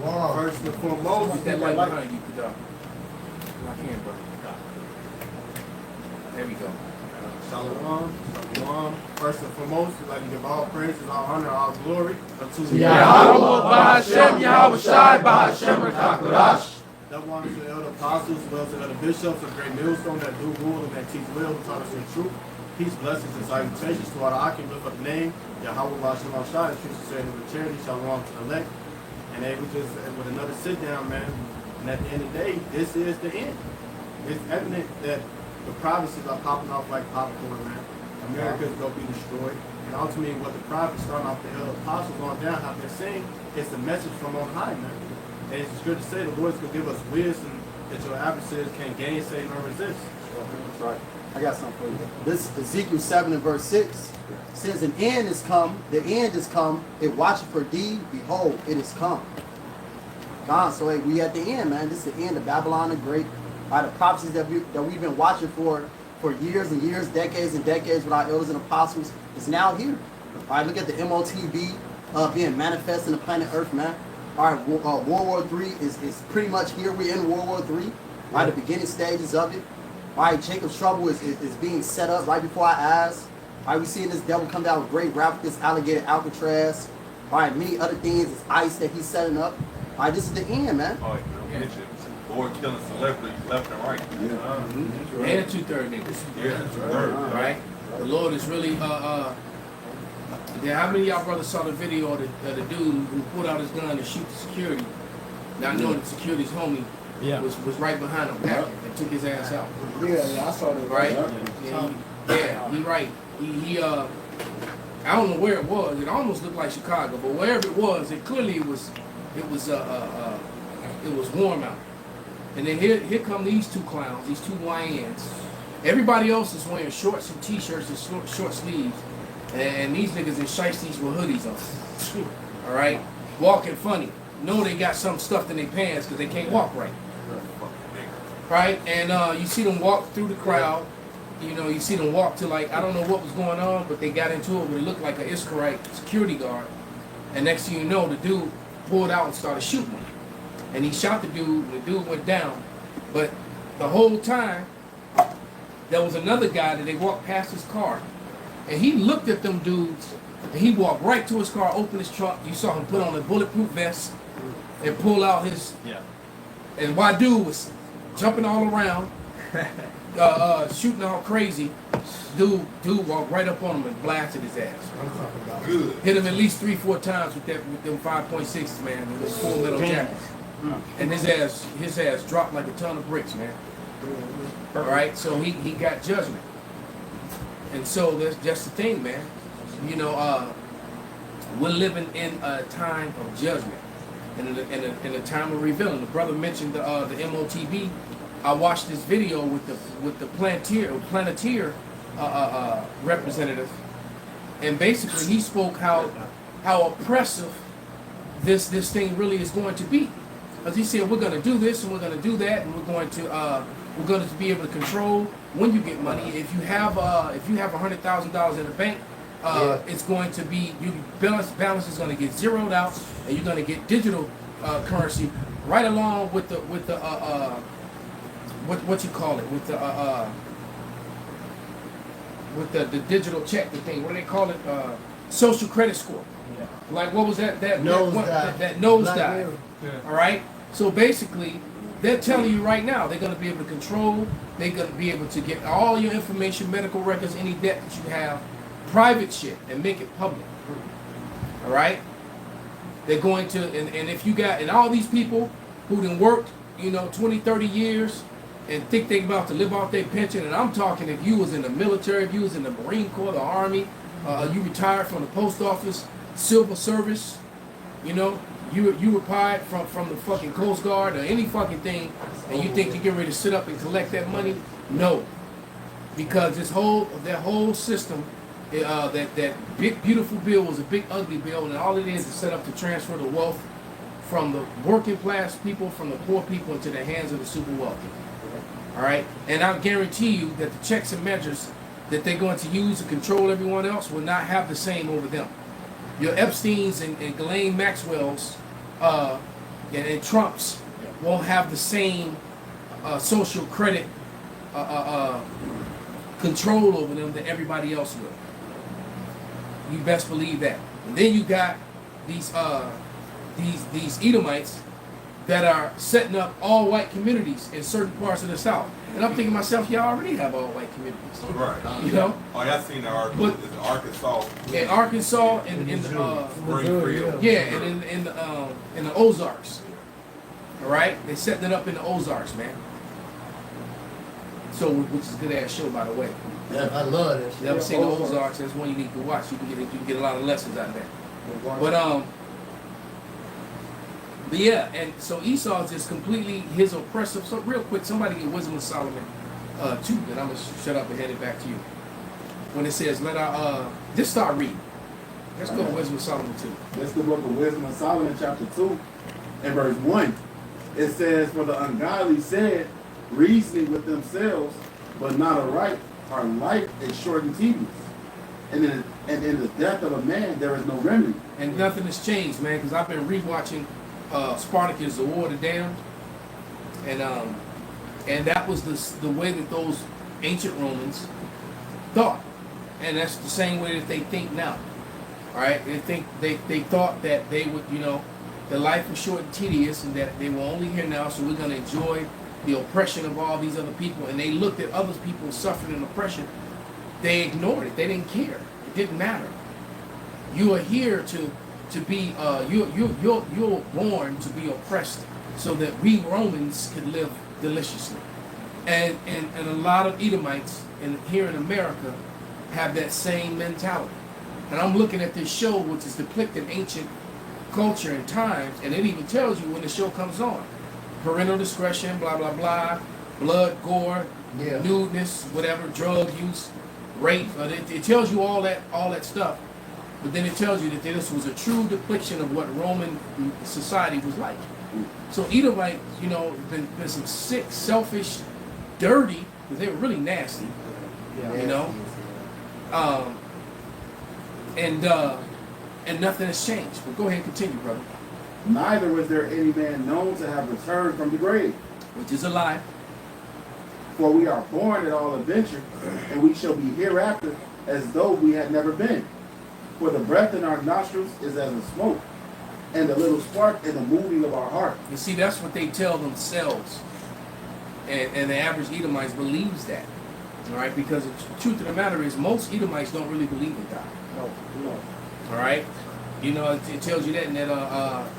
First and foremost, Get that light behind you, Kadar. I can't, bro. There we go. Shalom, shalom. First and foremost, we'd like to give all praises, all honor, all glory unto Yahweh Ba'Hashem, Yahweh Shai Ba'Hashem Rakakodash. that one to the elder apostles, as well as the elder bishops of Great Millstone that do rule and that teach will, who taught us the truth. Peace, blessings, and salutations to all the Akim, lift up the name, Yahweh Ba'Hashem Shai, the truth, sincerity, and charity, shalom to the elect. And then we just, with another sit down, man. And at the end of the day, this is the end. It's evident that the prophecies are popping off like popcorn, man. America is going to be destroyed. And ultimately, what the prophets, starting off the elder apostles on down, have been saying, is the message from on high, man. And it's good to say the Lord is going to give us wisdom that your adversaries can't gainsay nor resist. That's right. I got something for you. This Ezekiel 7 and verse 6 says, an end is come, the end is come, it watcheth for thee, behold, it is come. God, so hey, we at the end, man. This is the end of Babylon the Great. By the prophecies that we've been watching for years and years, decades and decades with our elders and apostles, is now here. All right, look at the MOTB being manifest in the planet Earth, man. All right, World War III is pretty much here. We're in World War III, right, the beginning stages of it. All right, Jacob's trouble is being set up right before our eyes. All right, we seeing this devil come down with great wrath, this alligator Alcatraz. All right, many other things, this ice that he's setting up. All right, this is the end, man. Oh, yeah. Lord killing celebrities left and right. Yeah. And 2/3 niggas. Yeah, 2/3. Right? The Lord is really, yeah, how many of y'all brothers saw the video of the dude who pulled out his gun to shoot the security, not knowing the security's homie was right behind him and took his ass out? Yeah, I saw that. Right? Yeah, he right. He I don't know where it was. It almost looked like Chicago, but wherever it was, it clearly was warm out. And then here come these two clowns, these two YNs. Everybody else is wearing shorts and t-shirts and short sleeves. And these niggas in shiesties with hoodies on. All right? Walking funny. Know they got some stuffed in their pants because they can't walk right. Right? And you see them walk through the crowd. You know, you see them walk to, like, I don't know what was going on, but they got into it, but it looked like an Iskarite security guard. And next thing you know, the dude pulled out and started shooting him. And he shot the dude, and the dude went down. But the whole time, there was another guy that they walked past his car. And he looked at them dudes, and he walked right to his car, opened his trunk. You saw him put on a bulletproof vest and pull out his... Yeah. And while dude was jumping all around, shooting all crazy, dude walked right up on him and blasted his ass. Hit him at least 3-4 times with them 5.6s, man, with those full metal jackets. And his ass dropped like a ton of bricks, man. All right, so he got judgment. And so that's just the thing, man. You know, we're living in a time of judgment and in a time of revealing. The brother mentioned the MOTB. I watched this video with the Planeteer representative, and basically he spoke how oppressive this thing really is going to be. Because he said we're going to do this and we're going to do that, and we're going to be able to control when you get money. If you have $100,000 in the bank, it's going to be balance is going to get zeroed out, and you're going to get digital currency right along with the what you call it with the digital check, the thing. What do they call it? Social credit score. Yeah. Like what was that nosedive? Yeah. All right. So basically, they're telling you right now they're going to be able to control. They're going to be able to get all your information, medical records, any debt that you have, private shit, and make it public. All right. They're going to, and if you got, and all these people who done worked, 20, 30 years, and think they about to live off their pension, and I'm talking if you was in the military, if you was in the Marine Corps, the Army, you retired from the post office, civil service, you retired from the fucking Coast Guard or any fucking thing, and you think you get ready to sit up and collect that money? No, because that whole system, that big beautiful bill was a big ugly bill, and all it is set up to transfer the wealth from the working class people, from the poor people, into the hands of the super wealthy. All right, and I guarantee you that the checks and measures that they're going to use to control everyone else will not have the same over them. Your Epsteins and Ghislaine Maxwell's, and Trumps won't have the same social credit control over them that everybody else will. You best believe that. And then you got these Edomites that are setting up all white communities in certain parts of the South. And I'm thinking to myself, y'all already have all white communities. Right. You know? Oh, y'all seen the article? But- It's Arkansas. In Arkansas and in the Springfield. yeah, and in the Ozarks. All right, they setting it up in the Ozarks, man. So, which is a good ass show, by the way. Yeah, I love that If shit. you ever seen the Ozarks, that's one you need to watch. You can get a lot of lessons out of that. But yeah, and so Esau is just completely his oppressive. So real quick, somebody get Wisdom of Solomon 2, and I'm gonna shut up and hand it back to you. When it says, let our just start reading. Let's go to Wisdom of Solomon 2. Let's the book of Wisdom of Solomon, chapter 2, and verse 1. It says, for the ungodly said, reasoning with themselves, but not aright, are life is short and tedious. And in the death of a man, there is no remedy. And nothing has changed, man, because I've been rewatching Spartacus, The War of the Damned, and that was the way that those ancient Romans thought, and that's the same way that they think now. All right, they thought that they would, that life was short and tedious, and that they were only here now, so we're gonna enjoy the oppression of all these other people. And they looked at other people suffering and oppression. They ignored it. They didn't care. It didn't matter. You are here to be you're born to be oppressed so that we Romans could live deliciously. And a lot of Edomites here in America have that same mentality. And I'm looking at this show, which is depicting ancient culture and times, and it even tells you when the show comes on. Parental discretion, blah blah blah, blood, gore, Yeah. nudeness, whatever, drug use, rape. It tells you all that stuff. But then it tells you that this was a true depiction of what Roman society was like. So Edomites, been some sick, selfish, dirty, because they were really nasty, and nothing has changed. But go ahead and continue, brother. Neither was there any man known to have returned from the grave. Which is a lie. For we are born at all adventure, and we shall be hereafter as though we had never been. For the breath in our nostrils is as a smoke, and the little spark in the moving of our heart. You see, that's what they tell themselves. And the average Edomites believes that. All right? Because the truth of the matter is most Edomites don't really believe in God. No. All right? It tells you that in that,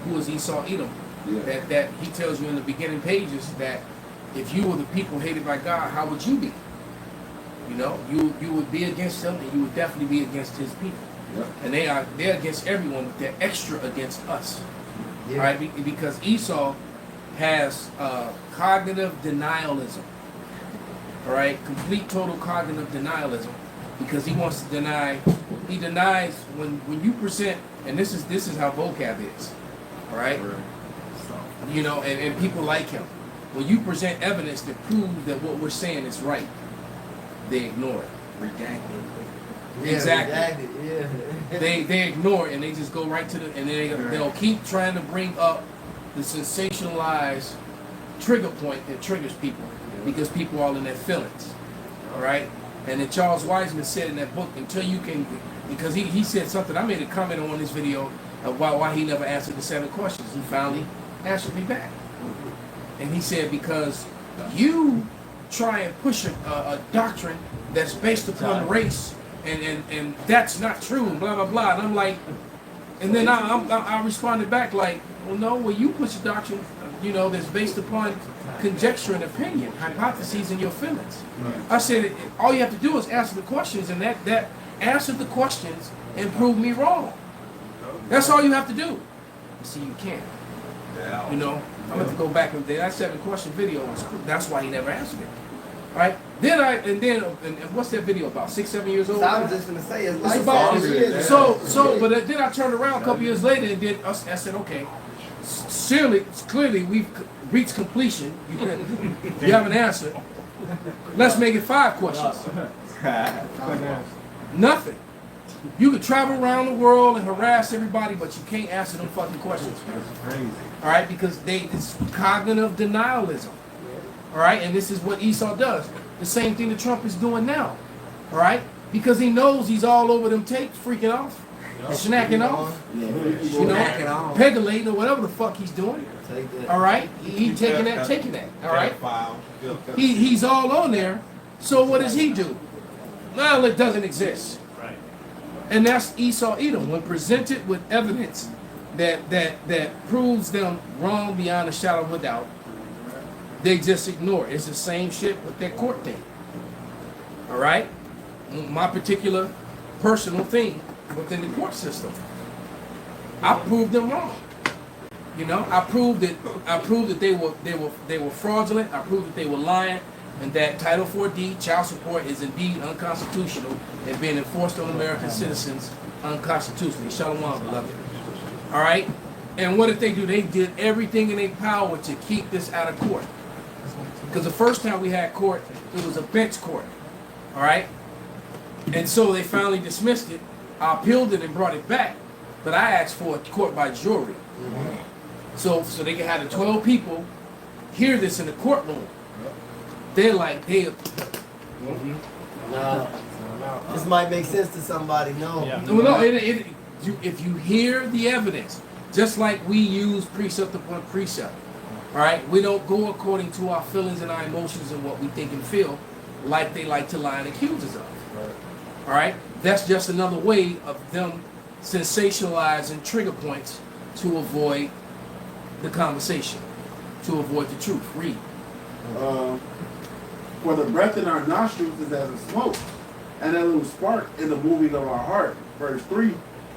who was Esau Edom? Yeah. That he tells you in the beginning pages that if you were the people hated by God, how would you be? You would be against them, and you would definitely be against his people. Yep. And they're against everyone, but they're extra against us. Yeah. All right? Because Esau has cognitive denialism. All right? Complete, total cognitive denialism. Because he wants to he denies when you present, and this is how vocab is. All right? And people like him. When you present evidence that proves that what we're saying is right, they ignore it. Yeah, Exactly. Yeah. They ignore it, and they just go right to they'll keep trying to bring up the sensationalized trigger point that triggers people because people are in their feelings. All right? And then Charles Wiseman said in that book, until you can, because he said something, I made a comment on this video of why he never answered the 7 questions. He finally answered me back. And he said, because you try and push a doctrine that's based upon race, and that's not true, and blah, blah, blah. And I'm like, and then I responded back like, well, you push a doctrine, that's based upon conjecture and opinion, hypotheses, and your feelings. I said, all you have to do is answer the questions, and that answer the questions and prove me wrong. That's all you have to do. See, you can't. Yeah. I'm gonna have to go back and that 7-question video that's why he never answered it. Right? And what's that video about? 6-7 years old? So I was just gonna say it's It's like about that. then I turned around a couple years later and then I said, okay, clearly we've reached completion. You haven't answered. Let's make it 5 questions. Nothing. You can travel around the world and harass everybody, but you can't answer them fucking questions. Crazy. All right, because it's cognitive denialism. All right, and this is what Esau does. The same thing that Trump is doing now. All right, because he knows he's all over them tapes, freaking off, snacking off, you know, pegulating or whatever the fuck he's doing. All right, he taking that. All right, he's all on there. So what does he do? Well, it doesn't exist. Right. And that's Esau Edom. When presented with evidence that proves them wrong beyond a shadow of a doubt, they just ignore it. It's the same shit with that court thing. All right? My particular personal thing within the court system. I proved them wrong. You know, I proved that they were fraudulent. I proved that they were lying, and that Title 4D child support is indeed unconstitutional and being enforced on American citizens unconstitutionally. Shalom, beloved. All right? And what did they do? They did everything in their power to keep this out of court. Because the first time we had court, it was a bench court. All right? And so they finally dismissed it. I appealed it and brought it back, but I asked for a court by jury. So they can have the 12 people hear this in the courtroom. They're like, No. This might make sense to somebody. No. No, if you hear the evidence, just like we use precept upon precept, all right, we don't go according to our feelings and our emotions and what we think and feel, like they like to lie and accuse us of. All right, that's just another way of them sensationalizing trigger points to avoid the conversation, to avoid the truth. Read. For the breath in our nostrils is as a smoke, and a little spark in the moving of our heart. Verse 3,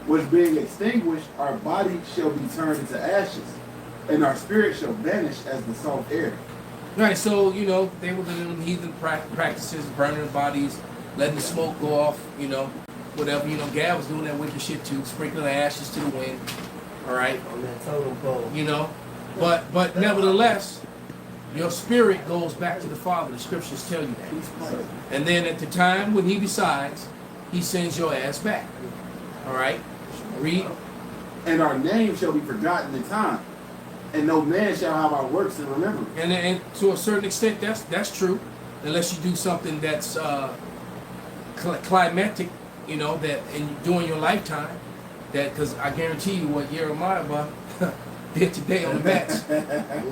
which being extinguished, our body shall be turned into ashes, and our spirit shall vanish as the salt air. Right, so, you know, they were doing heathen practices, burning their bodies, letting the smoke go off, you know, whatever. You know, Gad was doing that wicked shit too, sprinkling the ashes to the wind, all right? On that totem pole. You know, but nevertheless, your spirit goes back to the Father. The scriptures tell you that. And then at the time when he decides, he sends your ass back. All right? Read. And our name shall be forgotten in time, and no man shall have our works in remembrance. And to a certain extent, that's true, unless you do something that's climatic, you know, that during your lifetime, that because I guarantee you what Jeremiah did today on the bats,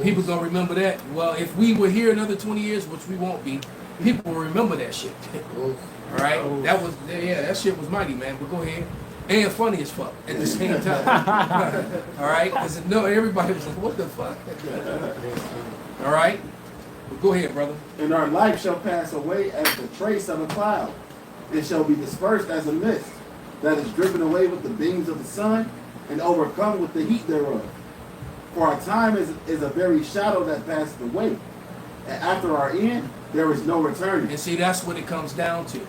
people gonna remember that. Well, if we were here another 20 years, which we won't be, people will remember that shit. All right, that shit was mighty, man. But go ahead. And funny as fuck at the same time. All right, because no, everybody was like, "What the fuck?" All right, but go ahead, brother. And our life shall pass away as the trace of a cloud. It shall be dispersed as a mist that is driven away with the beams of the sun and overcome with the heat thereof. For our time is a very shadow that passeth away. And after our end, there is no returning. And see, that's what it comes down to.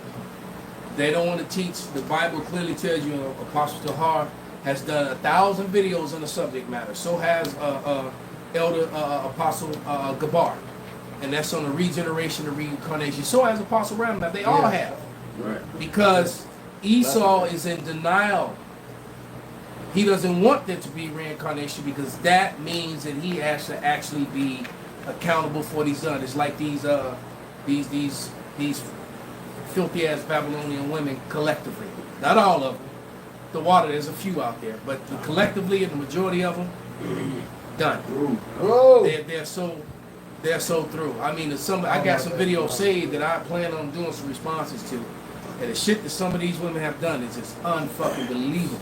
They don't want to teach. The Bible clearly tells you, Apostle Tahar has done 1,000 videos on the subject matter. So has Elder Apostle Gabar. And that's on the regeneration and reincarnation. So has Apostle Ramlah. They all have. Right. Because Esau is in denial. He doesn't want there to be reincarnation because that means that he has to actually be accountable for what he's done. It's like these filthy ass Babylonian women collectively. Not all of them. The water, there's a few out there, but collectively, and the majority of them, done. Whoa. They're so through. I mean, I got some videos saved that I plan on doing some responses to. And the shit that some of these women have done is just unfucking believable.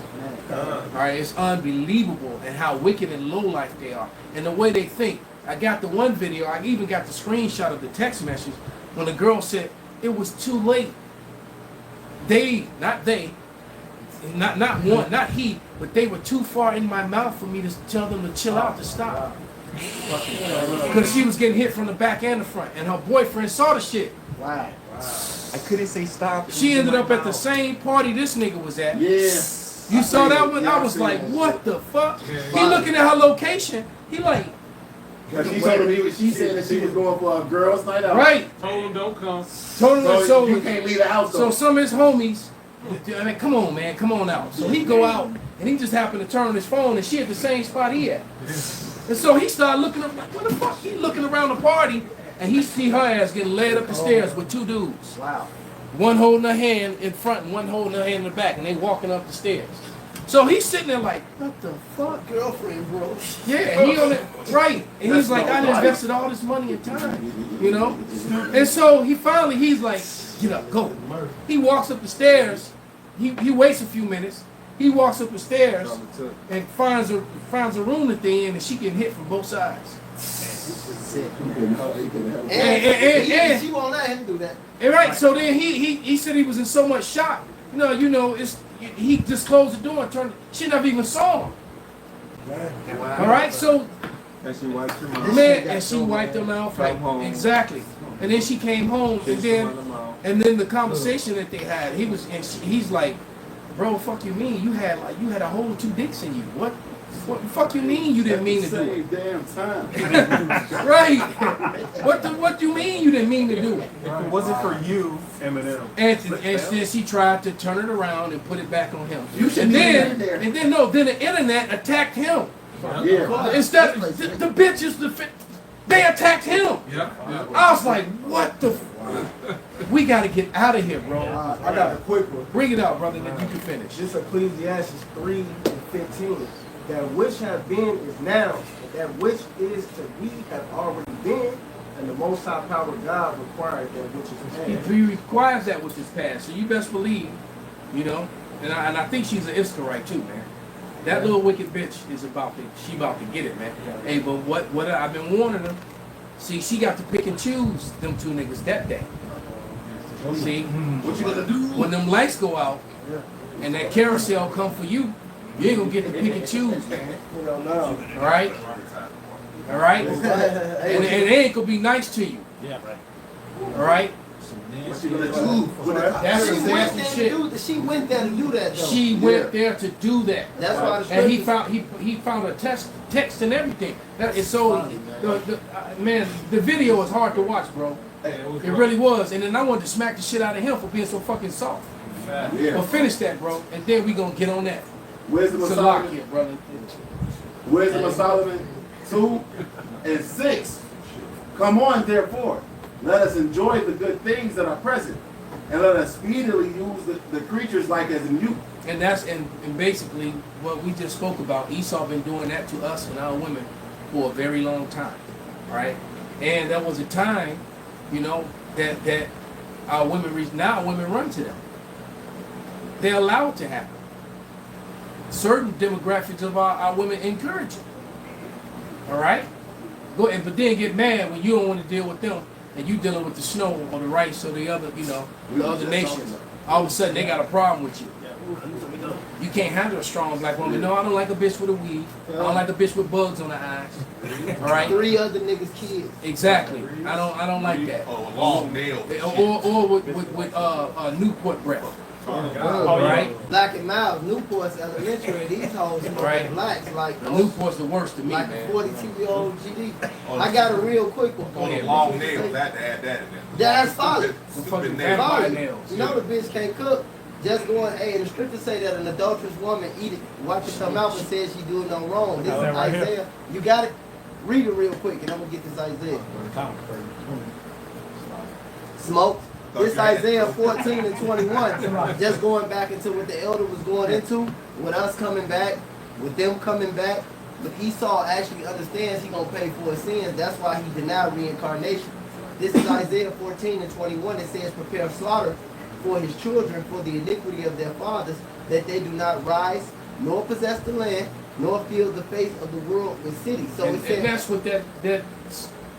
All right, it's unbelievable, and how wicked and low life they are, and the way they think. I got the one video. I even got the screenshot of the text message when the girl said it was too late. Not he, but they were too far in my mouth for me to tell them to chill out, to stop. Because she was getting hit from the back and the front, and her boyfriend saw the shit. Wow. I couldn't say stop. She ended up at the same party this nigga was at. Yeah. You saw that one? I was like, what the fuck? He looking at her location. He like, Because she told him she said that she was going for a girls' night out. right. Told him don't come. Told him So you can't leave the house. So though. some of his homies I mean, come on, man, come on out. So he go out, and he just happened to turn on his phone, and she at the same spot he at. And so he started looking up, like, what the fuck? He looking around the party, and he see her ass getting led up the stairs with two dudes. Wow. One holding her hand in front and one holding her hand in the back, and they walking up the stairs. So he's sitting there like, what the fuck? Girlfriend, bro. Yeah, he on it, right. And he's like, I invested all this money and time, you know? And so he's like, get up, go. He walks up the stairs, he waits a few minutes, he walks up the stairs and finds a room that they in and she can hit from both sides. And she won't let him do that. And right, so then he said he was in so much shock. He just closed the door and turned. She never even saw him. All right, so And she wiped your mouth. man, and she wiped them out. Like, exactly. And then she came home, and then the conversation that they had, he's like, bro, fuck you mean you had a whole two dicks in you? What the fuck you mean you didn't mean to do it? Same damn time. Right. What you mean you didn't mean to do it? If it wasn't for you, Eminem. And then she tried to turn it around and put it back on him. You shouldn't Then even been there. then the internet attacked him. Yeah. Instead, the bitches, they attacked him. Yeah. I was like, what the? We got to get out of here, bro. I got a quick one. Bring it out, brother, then you can finish. This Ecclesiastes 3:15. That which have been is now, and that which is to be have already been, and the Most High Power of God required that which is past. He requires that which is past, so you best believe, and I think she's an Iskarite too, man. That little wicked bitch is about to get it, man. Hey, but what I've been warning her. See, she got to pick and choose them two niggas that day. See, What you gonna do? when them lights go out and that carousel come for you, you ain't gonna get to pick and choose, man. You know, no. All right, all right, and they ain't gonna be nice to you. Yeah, right. All right, What you gonna do? that's She went exactly there shit. to do. She went there to do that though. She went there to do that. That's why the And he scriptures- found he found a text and everything. That is so man, the video is hard to watch, bro. It really was. And then I wanted to smack the shit out of him for being so fucking soft. Yeah. But finish that, bro, and then we gonna get on that. Wisdom of Solomon. Salakia, brother. Wisdom of Solomon 2:6. Come on, therefore, let us enjoy the good things that are present, and let us speedily use the creatures like as in youth. And that's and basically what we just spoke about. Esau been doing that to us and our women for a very long time, right? And there was a time, that our women reach. Now women run to them. They allow it to happen. Certain demographics of our women encourage it. All right, go ahead, but then get mad when you don't want to deal with them and you dealing with the snow or the rice or the other, the other nations. All of a sudden they got a problem with you. You can't handle a strong black woman. No, I don't like a bitch with a weave. I don't like a bitch with bugs on her eyes. All right. 3 other niggas' kids. Exactly. I don't like that. Oh, long nails. Or with Newport breath. All right. Black and Miles, Newport's elementary. These hoes smoking Right. blacks like The Newport's the worst to me, like a man. 42-year-old GD. I got a real quick one. Oh, the long nails. That to add that in there. That's solid. The fucking Stupid nails. vampire Solid. nails. You know the bitch can't cook. Just going, hey, the scriptures say that an adulterous woman eat it. Watch it come out and says she doing no wrong. This is right here. Isaiah. You got it? Read it real quick and I'm gonna get this Isaiah. Smoke. This Isaiah 14 and 21. Just going back into what the elder was going into, with us coming back, with them coming back. But Esau actually understands he gonna pay for his sins. That's why he denied reincarnation. This is Isaiah 14 and 21. It says, prepare slaughter for his children for the iniquity of their fathers, that they do not rise, nor possess the land, nor fill the face of the world with cities. So And, it says, and that's what that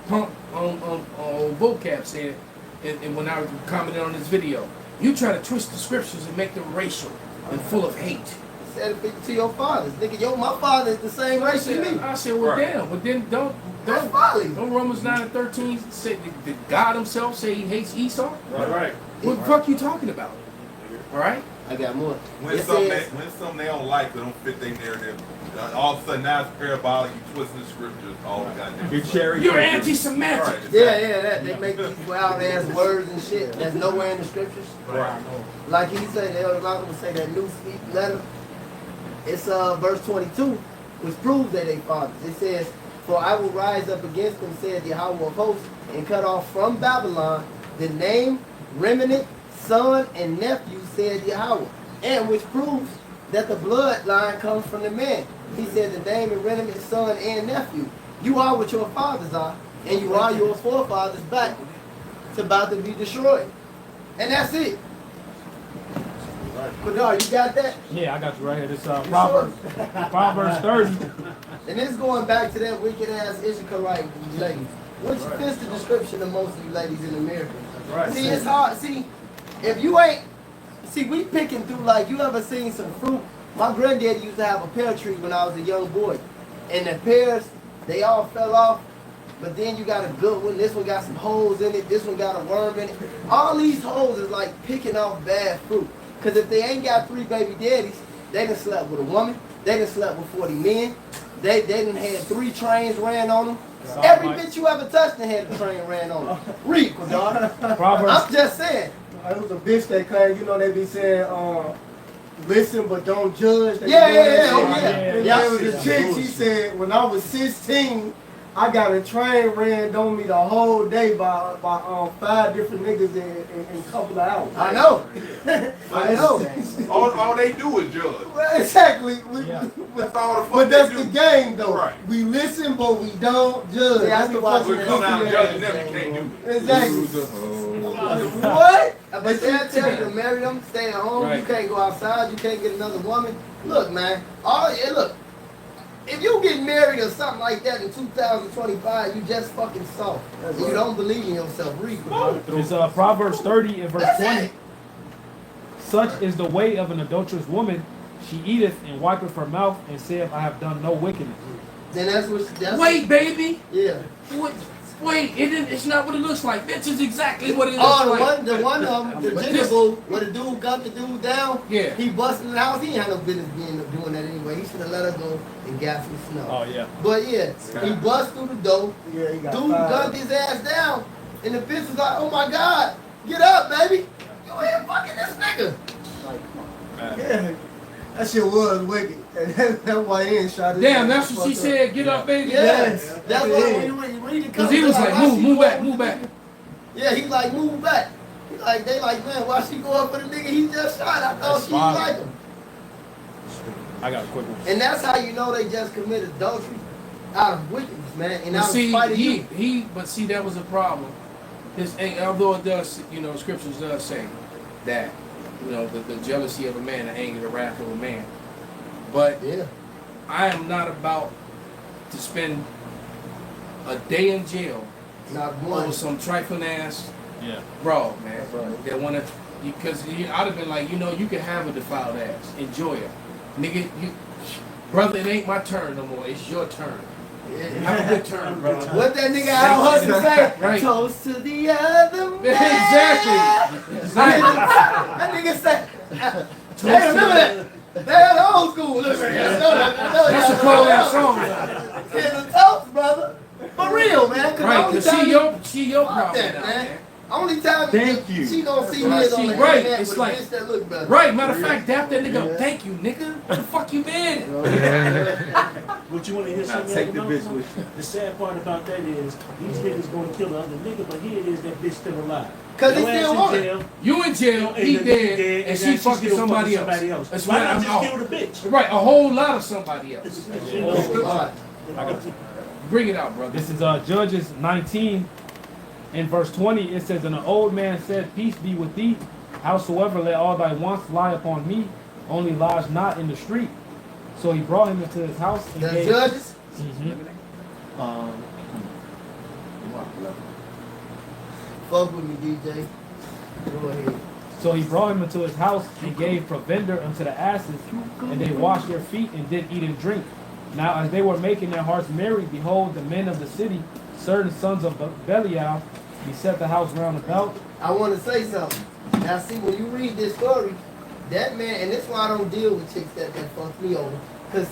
punk on vocab said. And when I commented on this video, you try to twist the scriptures and make them racial and full of hate. said it to your fathers. Nigga, my father is the same race as me. I said, well, Right. damn. But then don't folly. Romans 9 and 13 say did God Himself say He hates Esau? Right. What the fuck you talking about? All right. I got more. When It something says, they don't like, they don't fit their narrative. All of a sudden now it's parabolic, you twisting the scriptures, all the goddamn. You cherry You're picking. anti-Semitic. Right, Yeah, exactly. yeah, that they make these wild ass words and shit that's nowhere in the scriptures. Right. Like he said, the Elder Malcolm would say that new speak letter. It's verse 22, which proves that they fathers. It says, "For I will rise up against them," said Yahweh of hosts, "and cut off from Babylon the name, remnant, son, and nephew," said Yahweh. And which proves that the bloodline comes from the man. He said the name and remnant, son, and nephew. You are what your fathers are, and you are your forefathers back. It's about to be destroyed. And that's it. But no, you got that? Yeah, I got you right here. This You Proverbs 30. And this going back to that wicked ass Issacharite lady, which fits the description of most of you ladies in America. Right. See, it's hard. See, if you ain't, see, we picking through like you ever seen some fruit. My granddaddy used to have a pear tree when I was a young boy, and the pears they all fell off. But then you got a good one. This one got some holes in it. This one got a worm in it. All these holes is like picking off bad fruit. Cause if they ain't got 3 baby daddies, they done slept with a woman. They done slept with 40 men. They done had 3 trains ran on them. Every bitch you ever touched done had a train ran on them. Read, dog. Proverbs. I'm just saying. It was a bitch that claimed, you know, they be saying, listen but don't judge. They Yeah, be doing yeah, that yeah, shit. oh, yeah. And Yeah. there was a chick, she said, when I was 16, I got a train ran on me the whole day by 5 different niggas in a couple of hours. I know. I know. All they do is judge. Well, exactly. Yeah. That's all the fuck But that's they the do. game, though. Right. We listen, but we don't judge. Yeah, I That's be the watching fucking We come out goofy judging ass them, you thing. can't do it. Exactly. What? But they'll tell you to marry them, stay at home, you Right. can't go outside, you can't get another woman. Look, man, look, if you get married or something like that in 2025, you just fucking soft. You don't believe in yourself. Read, bro. It's Proverbs 30 and verse That's 20. it. Such is the way of an adulterous woman. She eateth and wipeth her mouth and saith, I have done no wickedness. Then that's Wait, baby. Yeah. Wait, it's not what it looks like. Bitch is exactly what it looks Oh, like. the one the But ginger this- boo, where the dude got the dude down. Yeah. He busted in the house. He ain't had no business doing that anyway. He should have let her go and got some snow. Oh, yeah. But yeah, he bust through the door. Yeah, he got Dude fired. gunned his ass down, and the bitch was like, "Oh my God, get up, baby! You ain't fucking this nigga." Yeah. That shit was wicked. And that's why he ain't shot his Damn, ass that's what she fucked up. said. Get up, baby. Yes, Yes, that's it what is. when you read the Because he was like, why she move go back, up move for the back. nigga? Yeah, he like move back. He like they like man, why she go up for the nigga he just shot? I thought That's she fine. like him. I got a quick one. And that's how you know they just committed adultery out of wickedness, man. And But out of see, spite of you. but see, that was a problem. And although it does, scriptures does say that, the jealousy of a man, the anger, the wrath of a man. But Yeah. I am not about to spend a day in jail Not one. over some trifling ass Yeah. bro, man. That wanna, because I'd have been like, you can have a defiled ass, enjoy it, nigga. Brother, it ain't my turn no more. It's your turn. Have a good turn, brother. What that nigga Al Hudson say? Right. Toast to the other man. Exactly. That nigga said. Hey, remember that? That's old school. Listen, That's a cold ass song. It's a toast, brother. For real, man. Right, only cause time she your fuck problem that, now, man. man. Only time Thank you. she gonna see me Right. is on the Right, internet it's with like- a bitch that look better. Right, matter of fact, dap that nigga up. Thank you, nigga. Where the fuck you been? But you want to hear Now something? take the else, bitch Malcolm? with you. The sad part about that is these niggas gonna kill the other nigga, but here it is that bitch still alive. Cause they Your ass still in want it. jail, You in jail, and he the nigga dead, and now she fucking still somebody fucking else. That's Why right. not I'm just out. kill the bitch? Right, a whole lot of somebody else. Alright. Bring it out, brother. This is Judges 19 in verse 20. It says, And an old man said, Peace be with thee. Howsoever, let all thy wants lie upon me, only lodge not in the street. So he brought him into his house and The gave. judges. Mhm. Fuck with me, DJ. Go ahead. So he brought him into his house and gave provender unto the asses, and they washed their feet and did eat and drink. Now as they were making their hearts merry, behold, the men of the city, certain sons of Belial, beset the house round about. I want to say something. Now, see, when you read this story, that man, and this is why I don't deal with chicks that fuck me over. Cause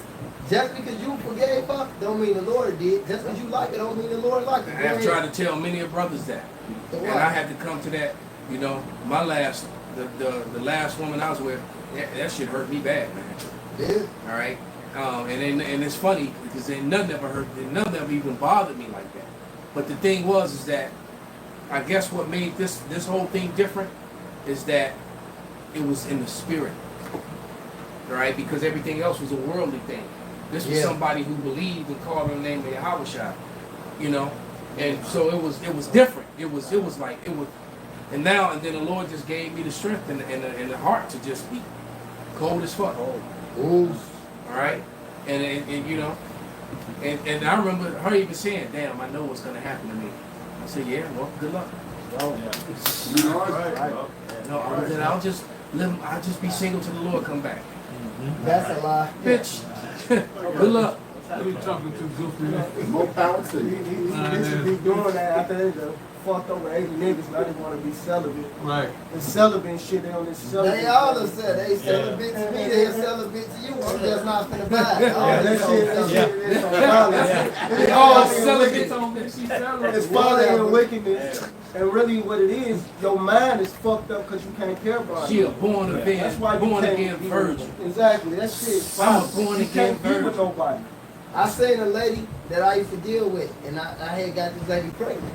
just because you forgave her, don't mean the Lord did. Just because you like it, don't mean the Lord liked it. I have tried to tell many of brothers that, and I had to come to that. You know, my last, the last woman I was with, that shit hurt me bad, man. Yeah. All right, and it's funny because none ever even bothered me like that. But the thing is that I guess what made this whole thing different is that it was in the spirit, right? Because everything else was a worldly thing. This was somebody who believed and called on the name of Yahweh, you know, and so it was different. It was like it was, and then the Lord just gave me the strength and the heart to just be cold as fuck. All right, and you know, and I remember her even saying, "Damn, I know what's gonna happen to me." I said, "Yeah, well, good luck." No, then I'll just be single till the Lord come back. That's a lie. Bitch, good luck. Who you talking to, Goofy? More power to you. He should be doing that after they done fucked over 80 niggas. Now they want to be celibate. Right. The celibate shit, they on this celibate. They all have said they celibate to me, they celibate to you. I'm just not finna buy it. Yeah, that shit is on violence. They all celibate on this. It's folly and wickedness. And really what it is, your mind is fucked up because you can't care about She it. a born That's why again, you born can't again be- virgin. Exactly, that shit is I'm a folly. born You again can't be with virgin. nobody. I seen a lady that I used to deal with, and I had got this lady pregnant.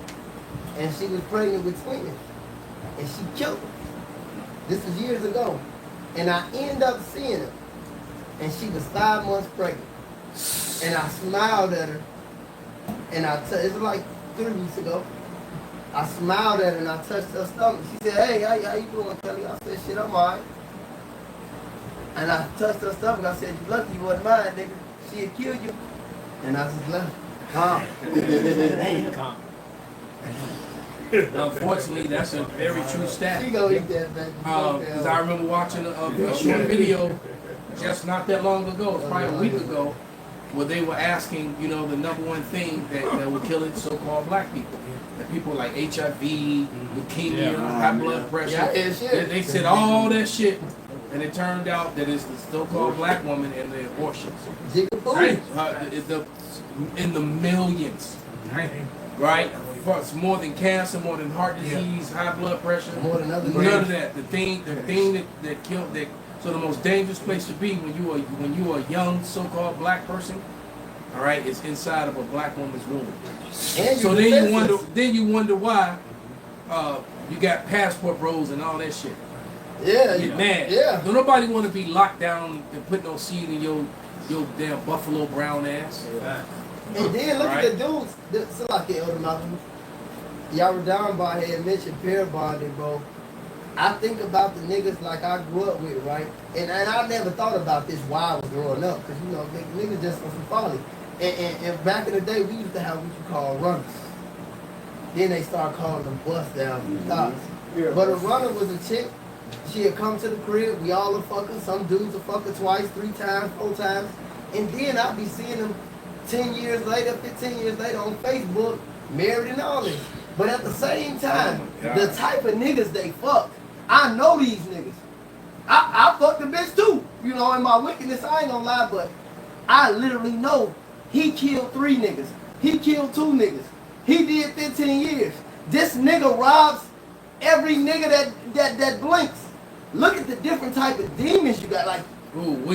And she was pregnant with twins. And she killed her. This was years ago. And I ended up seeing her. And she was 5 months pregnant. And I smiled at her. And it was like 3 weeks ago. I smiled at her and I touched her stomach. She said, "Hey, how you doing, Kelly?" I said, "Shit, I'm alright." And I touched her stomach. I said, "You lucky you wasn't mine, nigga. She'd kill you." And I just left. Calm. Unfortunately, that's a very true stat. She gonna eat that, baby. Because I remember watching a short video just not that long ago, it was probably a week ago, where they were asking, you know, the number one thing that were killing so-called black people. That people like HIV, leukemia, high blood pressure. Yeah, shit. They said all that shit, and it turned out that it's the so-called black woman and the abortions. Jigaboo. In the millions. Right? It's more than cancer, more than heart disease, high blood pressure. More than other None of that. The thing that killed that. So the most dangerous place to be when you are a young so-called black person, all right, is inside of a black woman's womb. So then you wonder why you got passport bros and all that shit. Yeah, Get mad. Yeah. Don't nobody want to be locked down and put no seed in your damn Buffalo Brown ass. And then look at the dudes. So like Elder Malcolm. Yaradamba had mentioned pair bonding, bro. I think about the niggas like I grew up with, right? And I never thought about this while I was growing up, because you know, niggas just was some folly. And back in the day, we used to have what you call runners. Then they started calling them bust down tops. But a runner was a chick. She'd come to the crib, we all a fucker. Some dudes a fucker twice, 3 times, 4 times. And then I'd be seeing them 10 years later, 15 years later on Facebook, married and all this. But at the same time, the type of niggas they fuck, I know these niggas. I fucked the bitch too. You know, in my wickedness, I ain't gonna lie, but I literally know he killed 3 niggas. He killed 2 niggas. He did 15 years. This nigga robs every nigga that blinks. Look at the different type of demons you got. Like,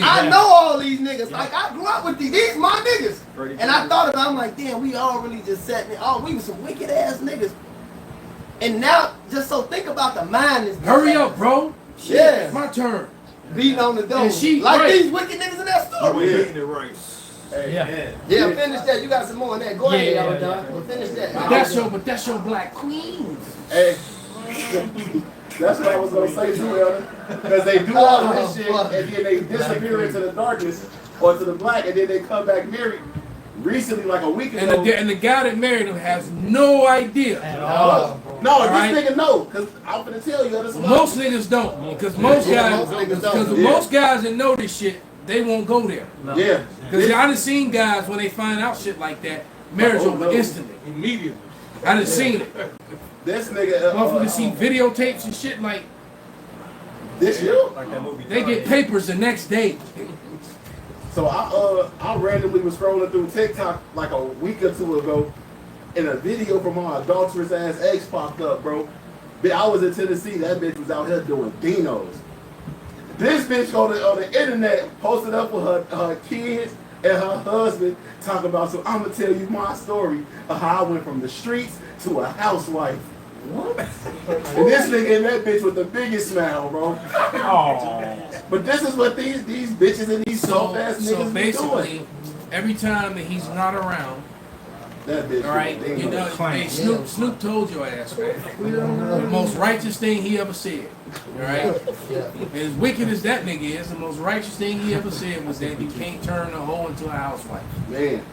I know all these niggas. Like, I grew up with these my niggas. And I thought about it, I'm like, damn, we all really just sat there. Oh, we was some wicked ass niggas. And now, just so think about the mind. Hurry up, bro. Shit, Yeah. my turn. Beating on the door. And Like right. these wicked niggas in that story. Getting it right. Yeah, finish that. You got some more on that. Go ahead, Yeah, y'all, yeah, Don. Well, finish that. But that's your black queens. Hey, that's what I was gonna say too, Elder. Because they do all of this shit and then they disappear into the darkness or to the black, and then they come back married. Recently, like a week ago. And the guy that married him has no idea. No, this Right. nigga know, because I'm gonna tell you this. Most niggas don't, because most guys that know this shit, they won't go there. Yeah. Because I done seen guys when they find out shit like that, marriage over instantly. Immediately. I done seen it. This nigga. Motherfuckers see videotapes and shit like This you? Like that movie. they get papers the next day. So I randomly was scrolling through TikTok like a week or two ago, and a video from my adulterous ass ex popped up, bro. I was in Tennessee. That bitch was out here doing dinos. This bitch on the internet posted up with her kids and her husband talking about, so I'm gonna tell you my story of how I went from the streets to a housewife. What? And this nigga and that bitch with the biggest smile, bro. Oh. But this is what these bitches and these soft ass So niggas be basically, doing. every time that he's not around, That bitch. all right, doing you know, dinos. hey, Snoop told your ass, man. The most righteous thing he ever said, all right? As wicked as that nigga is, the most righteous thing he ever said was that you can't turn a hoe into a housewife. Man.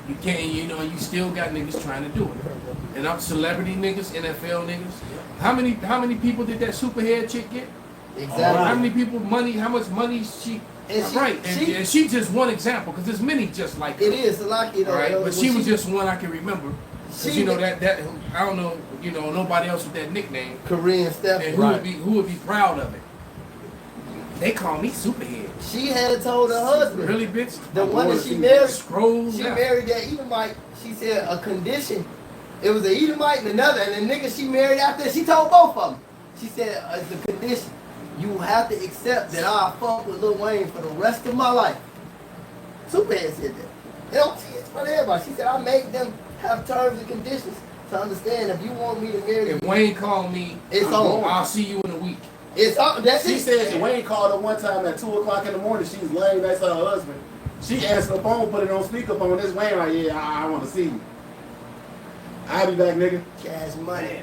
You can't, you know, you still got niggas trying to do it. And I'm celebrity niggas, NFL niggas. How many people did that superhead chick get? Exactly. How many people how much money she And right, and she just one example, because there's many just like her. It is Salaki though. Right, yo, but when she was just one I can remember. 'Cause She- you know that I don't know, you know, nobody else with that nickname. Korean Steph. And who would be proud of it? They call me Superhead. She had told her husband. Really, bitch? The one that she She married. Scroll She down. married that Edomite. She said a condition. It was an Edomite and another, and the nigga she married after. She told both of them. She said as a condition, you have to accept that I'll fuck with Lil Wayne for the rest of my life. Superhead said that. You know, it's for everybody. She said I make them have terms and conditions to understand if you want me to marry If you, Wayne called me, it's on. I'll see you in a week. It's on. That's She it. said Wayne called her one time at 2 o'clock in the morning. She was laying next to her husband. She answered the phone, put it on speakerphone. This Wayne like, yeah, I want to see you. I'll be back, nigga. Cash money.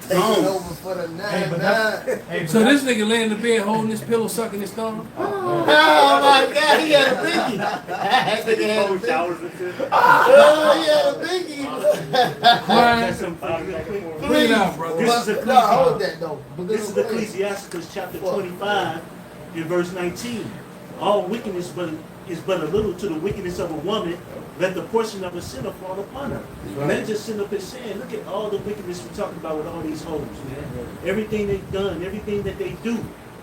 Taking Gone. over for the Hey, but 9-9. hey, but So this nigga laying in the bed holding his pillow, sucking his thumb. Oh my God, he had a pinky. That nigga had a Cold pinky. showers and shit. Oh, he had a pinky. Crying. That's some fun real quick. Bring it out, bro. This is No, Ecclesiastes. hold that though. This is Ecclesiasticus chapter 25 in verse 19. All wickedness is but a little to the wickedness of a woman. Let the portion of a sinner fall upon her. And that just sitting up there saying, look at all the wickedness we're talking about with all these hoes, man. Everything they've done, everything that they do.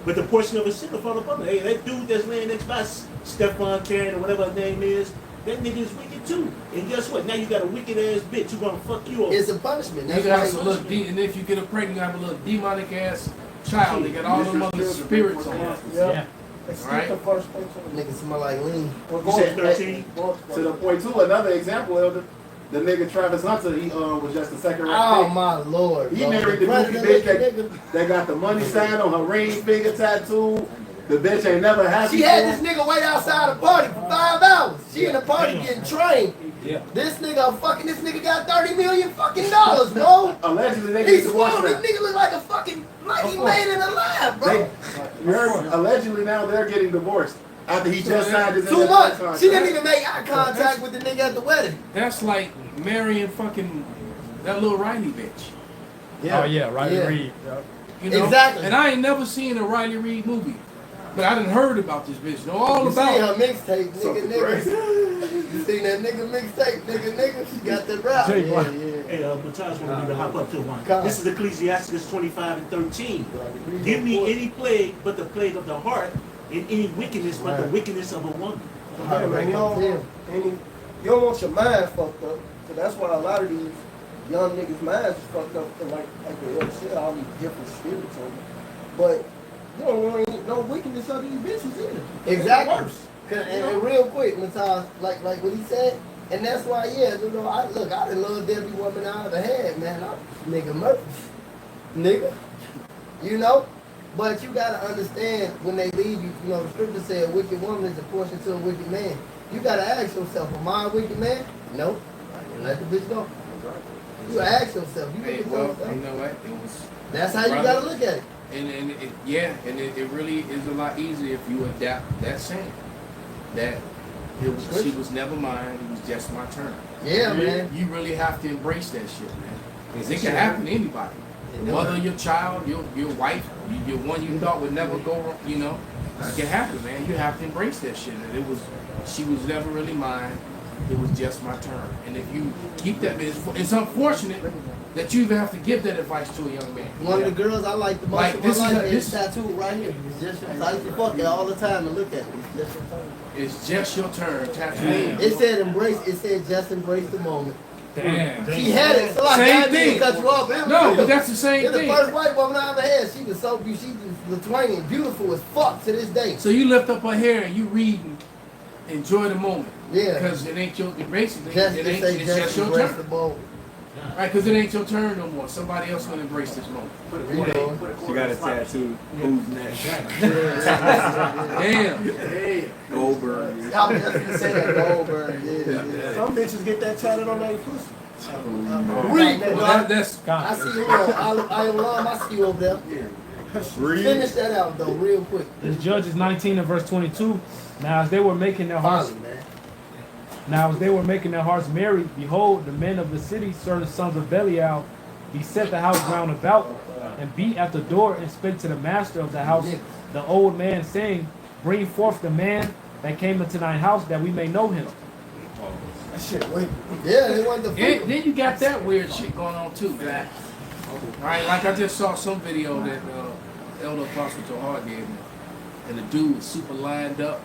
But the portion of a sinner fall upon her. Hey, that dude that's laying next by Stephon Karen or whatever her name is, that nigga is wicked too. And guess what? Now you got a wicked ass bitch who gonna fuck you over. It's a punishment. You That's got why some little and if you get her pregnant, you have a little demonic ass child. They got all them other spirits on her. yeah. Right. The first place on nigga smell like lean. You said 13? To the point too, another example, Elder. The nigga Travis Hunter, he was just the second round Oh pick. my lord. He bro. married the President goofy bitch looking nigga. that got the money sign on her ring finger tattoo. The bitch ain't never had She had this nigga wait outside the party for 5 hours. She in the party getting trained. Yeah. This nigga got $30 million fucking dollars, bro. Allegedly, they He's get swole. divorced This now. nigga look like a fucking, like he made it alive, bro. You heard me? Allegedly now they're getting divorced after he just signed his 2 NFL months. contract. She didn't even make eye contact with the nigga at the wedding. That's like marrying fucking that little Riley bitch. Oh yeah, Riley Yeah. Reed. Yeah. You know? Exactly. And I ain't never seen a Riley Reed movie. But I done heard about this bitch. Know all You about seen her. her mixtape, nigga. You seen that nigga mixtape, nigga. She got that rap. Jay, Yeah, what? yeah. Hey, Matthias wanted me to hop up to one. Come on. This is Ecclesiasticus 25 and 13. Give me any plague but the plague of the heart, and any wickedness but the wickedness of a woman. Hey, man, you don't want your mind fucked up. So that's why a lot of these young niggas' minds is fucked up. And like the other said, all these different spirits on them. But you don't want no wickedness of these bitches either. Exactly. It's worse. And real quick, Matthias, like what he said, and that's why, yeah, you know, I done loved every woman I ever had, man. Nigga Murphy. Nigga. You know? But you gotta understand when they leave you, you know, the scripture said a wicked woman is a portion to a wicked man. You gotta ask yourself, am I a wicked man? No. Let the bitch go. You ask yourself, you Hey, wicked well, woman. you know what? It was That's how you Brother. gotta look at it. and it really is a lot easier if you adapt that saying. That she was never mine, it was just my turn. Yeah, man. You really have to embrace that shit, man. Because it can happen to anybody. Your mother, your child, your wife, your one you thought would never go wrong, you know. It can happen, man. You have to embrace that shit. And she was never really mine. it was just my turn. And if you keep that, it's unfortunate that you even have to give that advice to a young man. One of the girls I like the most Like, in my this is life a- is this- tattoo right here. It's just your, I used to fuck it all the time and look at it. It's just your turn. It's just your turn. Tattoo. It said embrace. It said just embrace the moment. Damn. She had it. So Same I thing. cut you off. It was No, real. but that's the same You're the thing. first white woman I ever had. She was so beautiful. She was Lithuanian, beautiful as fuck to this day. So you lift up her hair and you read and enjoy the moment. Yeah. Because it ain't your, basically, Just it to ain't, say it's just just your embrace turn. the moment. Right, because it ain't your turn no more. Somebody else gonna embrace this moment. You know. She got a tattoo. Who's next? Damn. Goldberg. I was just gonna say that Goldberg. Yeah. Some bitches get that tatted on their pussy. Read, Well, that's I see you. I love. I see you over there. Finish that out though, real quick. It's Judges 19 and verse 22. Now as they were making their hearts, Follow, man. merry, behold, the men of the city, certain sons of Belial, beset the house round about, and beat at the door, and spake to the master of the house, the old man, saying, Bring forth the man that came into thine house, that we may know him. That shit, wait. Yeah, they want the And then you got that weird shit going on too, man. Right, like I just saw some video that Elder Apostle Johar gave me, and the dude was super lined up,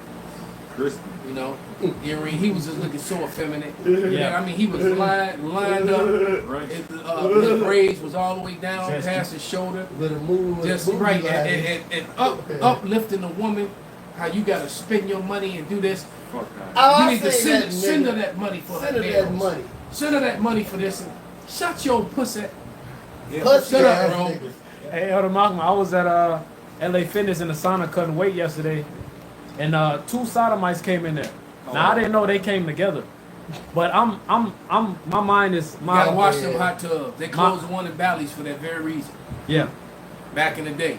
Crispy. you know. Earring, he was just looking so effeminate. Yeah. I mean, he was lined up. Right. His braids was all the way down Just- past his shoulder. with a move. with Just a booty right, line. and uplifting the woman. How you gotta spend your money and do this. Fuck that. Oh, You I need to seen that, send her nigga. that money for Send her her that nails. money. Send her that money for this. And shut your pussy. Pussy Shut up, ass bro. niggas. Hey, Elder Malcolm, I was at LA Fitness in the sauna cutting weight yesterday, and two sodomites came in there. Now I didn't know they came together, but my mind is You gotta my wash them hot tubs. They closed the one in Bally's for that very reason. yeah. Back in the day.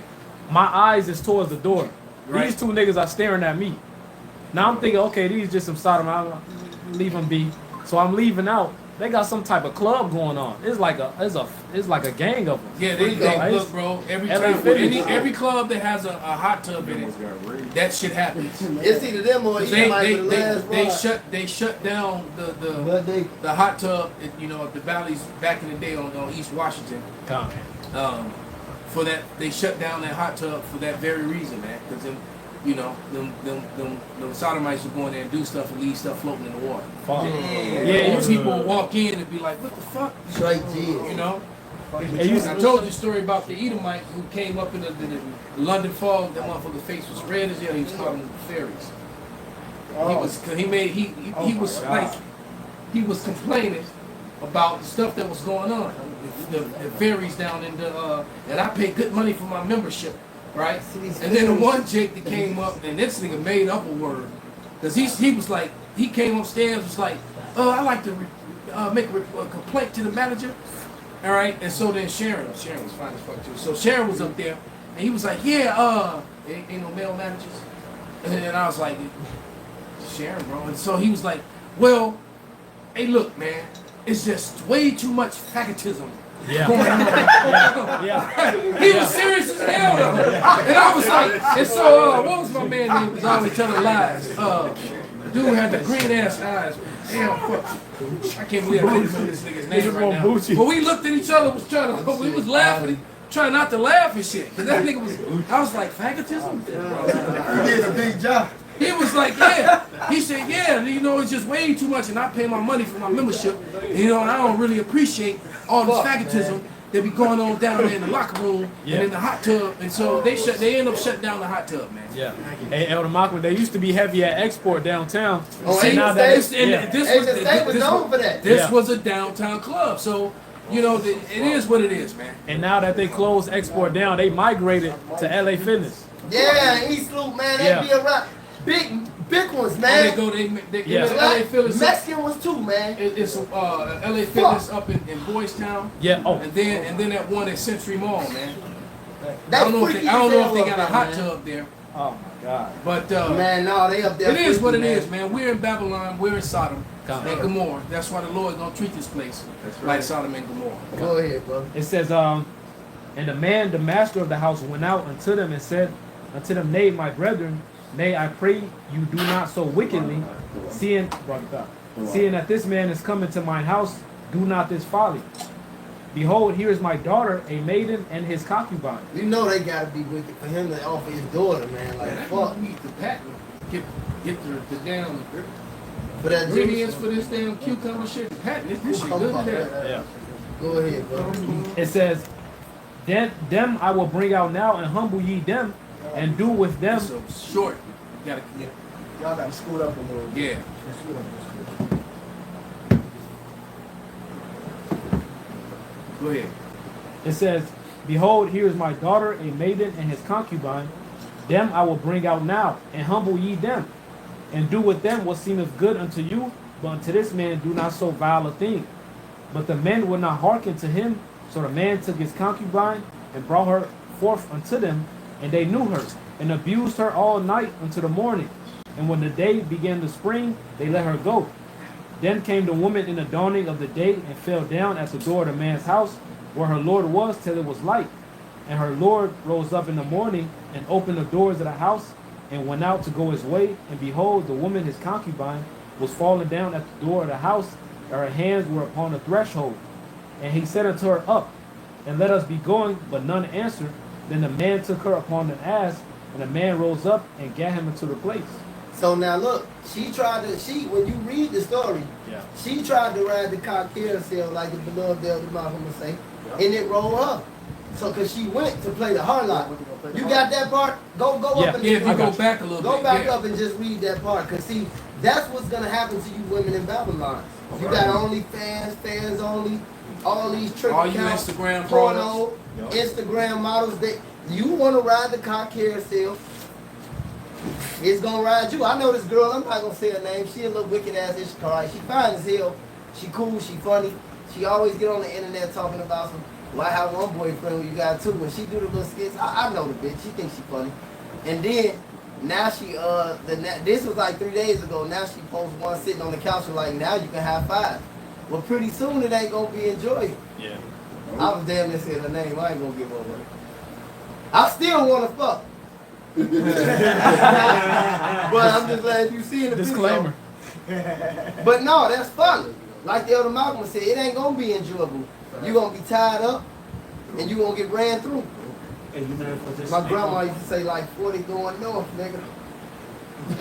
My eyes is towards the door. Right. These two niggas are staring at me. Now I'm thinking, okay, these just some sodom. I'll leave them be. So I'm leaving out. They got some type of club going on. It's like a gang of them. Yeah, Free they throw. look, bro. Every LA time, Fitness. every club that has a hot tub in it, that shit happens. It's either them or you might be the last ride. They shut down But they the hot tub, you know, at the Bally's back in the day on East Washington. Come. For that, they shut down that hot tub for that very reason, man. Because them sodomites will go in there and do stuff and leave stuff floating in the water. Fuck. Yeah, Yeah, people will walk in and be like, "What the fuck?" straight G's. You know. Hey, you- I told you a story about the Edomite who came up in the London fog. That motherfucker's face was red as hell. He was calling them fairies. He was, cause he was like, he was complaining about the stuff that was going on. The fairies down in the, and I paid good money for my membership, right? And then the one Jake that came up, and this nigga made up a word, cause he was like, he came upstairs, was like, I like to make a complaint to the manager. All right, and so then Sharon was fine as fuck too. So Sharon was up there, and he was like, "Yeah, ain't no male managers." And then I was like, "Sharon, bro." And so he was like, "Well, hey, look, man, it's just way too much faggotism Yeah. going on." Yeah. He was serious as hell, though. And I was like, and so what was my man name? Was always telling lies. Dude had the green ass eyes. Damn, fuck. I can't believe I didn't know this nigga's name right now. Bucci. But we looked at each other, we was laughing, trying not to laugh and shit. Cause that nigga was, I was like, faggotism? You did a big job. He was like, yeah. He said, yeah, you know, it's just way too much and I pay my money for my membership. You know, and I don't really appreciate all this faggotism that be going on down there in the locker room and in the hot tub. And so they end up shutting down the hot tub, man. Yeah. Hey, Elder Malcolm, they used to be heavy at export downtown. Oh, See, Asia now that State? it's- yeah. Asia State was known for that. This Yeah. was a downtown club. So, you know, it is what it is, man. And now that they closed export down, they migrated to LA Fitness. Yeah, East Loop, man, they Yeah. be around. Big ones, They man. go, they Yeah. LA Phillies. Mexican ones too, man. It's LA Fitness up in Boys Town. Yeah. Oh. And then that one at Century Mall, man. I That's don't know if freaky they, I don't as know hell if they up got a there, hot man. tub there. Oh my God. But Man, no, they up there. it is what it freaky, is, man. We're in Babylon, we're in Sodom Come and on. Gomorrah. That's why the Lord gonna treat this place like Sodom and Gomorrah. Go ahead, bro. It says, and the man, the master of the house, went out unto them and said unto them, Nay, my brethren, nay, I pray you do not so wickedly, seeing Seeing that this man is coming to mine house, do not this folly. Behold, here is my daughter, a maiden, and his concubine. You know they gotta be wicked for him to offer his daughter, man. Like, Man, that fuck. means the patent. Get the damn For that ingredients for this damn cucumber shit. The patent, this shit good there. Yeah. Go ahead, bro. It says, then them I will bring out now, and humble ye them, and do with them. So short. You gotta, Y'all got screwed up a little. yeah. Go ahead. It says, behold, here is my daughter, a maiden, and his concubine. Them I will bring out now, and humble ye them, and do with them what seemeth good unto you, but unto this man do not so vile a thing. But the men would not hearken to him, so the man took his concubine, and brought her forth unto them, and they knew her, and abused her all night unto the morning. And when the day began to spring, they let her go. Then came the woman in the dawning of the day, and fell down at the door of the man's house, where her lord was, till it was light. And her lord rose up in the morning, and opened the doors of the house, and went out to go his way. And behold, the woman, his concubine, was fallen down at the door of the house, and her hands were upon the threshold. And he said unto her, Up, and let us be going, but none answered. Then the man took her upon an ass, and the man rose up and gat him into the place. So now look, when you read the story, Yeah. she tried to ride the cock carousel like the beloved Elder Malcolm would say, and it rolled her. So cause she went to play the harlot. You got that part? Go Yeah. up and Yeah, if you I go got you. back a little go bit. back yeah. up and just read that part. Cause see, that's what's gonna happen to you women in Babylon. You got OnlyFans, fans only, all these trick All you accounts, Instagram porno, products. Instagram models. That you want to ride the cock carousel. It's gonna ride you. I know this girl. I'm not gonna say her name. She a little wicked ass Ishkarai. She fine as hell. She cool. She funny. She always get on the internet talking about some. Well, I have one boyfriend who you got two. When she do the little skits, I know the bitch. She thinks she funny. And then now she this was like 3 days ago. Now she posts one sitting on the couch and like now you can have five. Well, pretty soon it ain't gonna be enjoyable. Yeah. I was damn near saying her name. I ain't gonna give her away. I still wanna fuck. But I'm just glad you see the Disclaimer. video. But no, that's funny. Like the Elder Malcolm said, it ain't gonna be enjoyable. You gonna be tied up, and you gonna get ran through. And you man for this. My grandma used to say like 40 going north, nigga.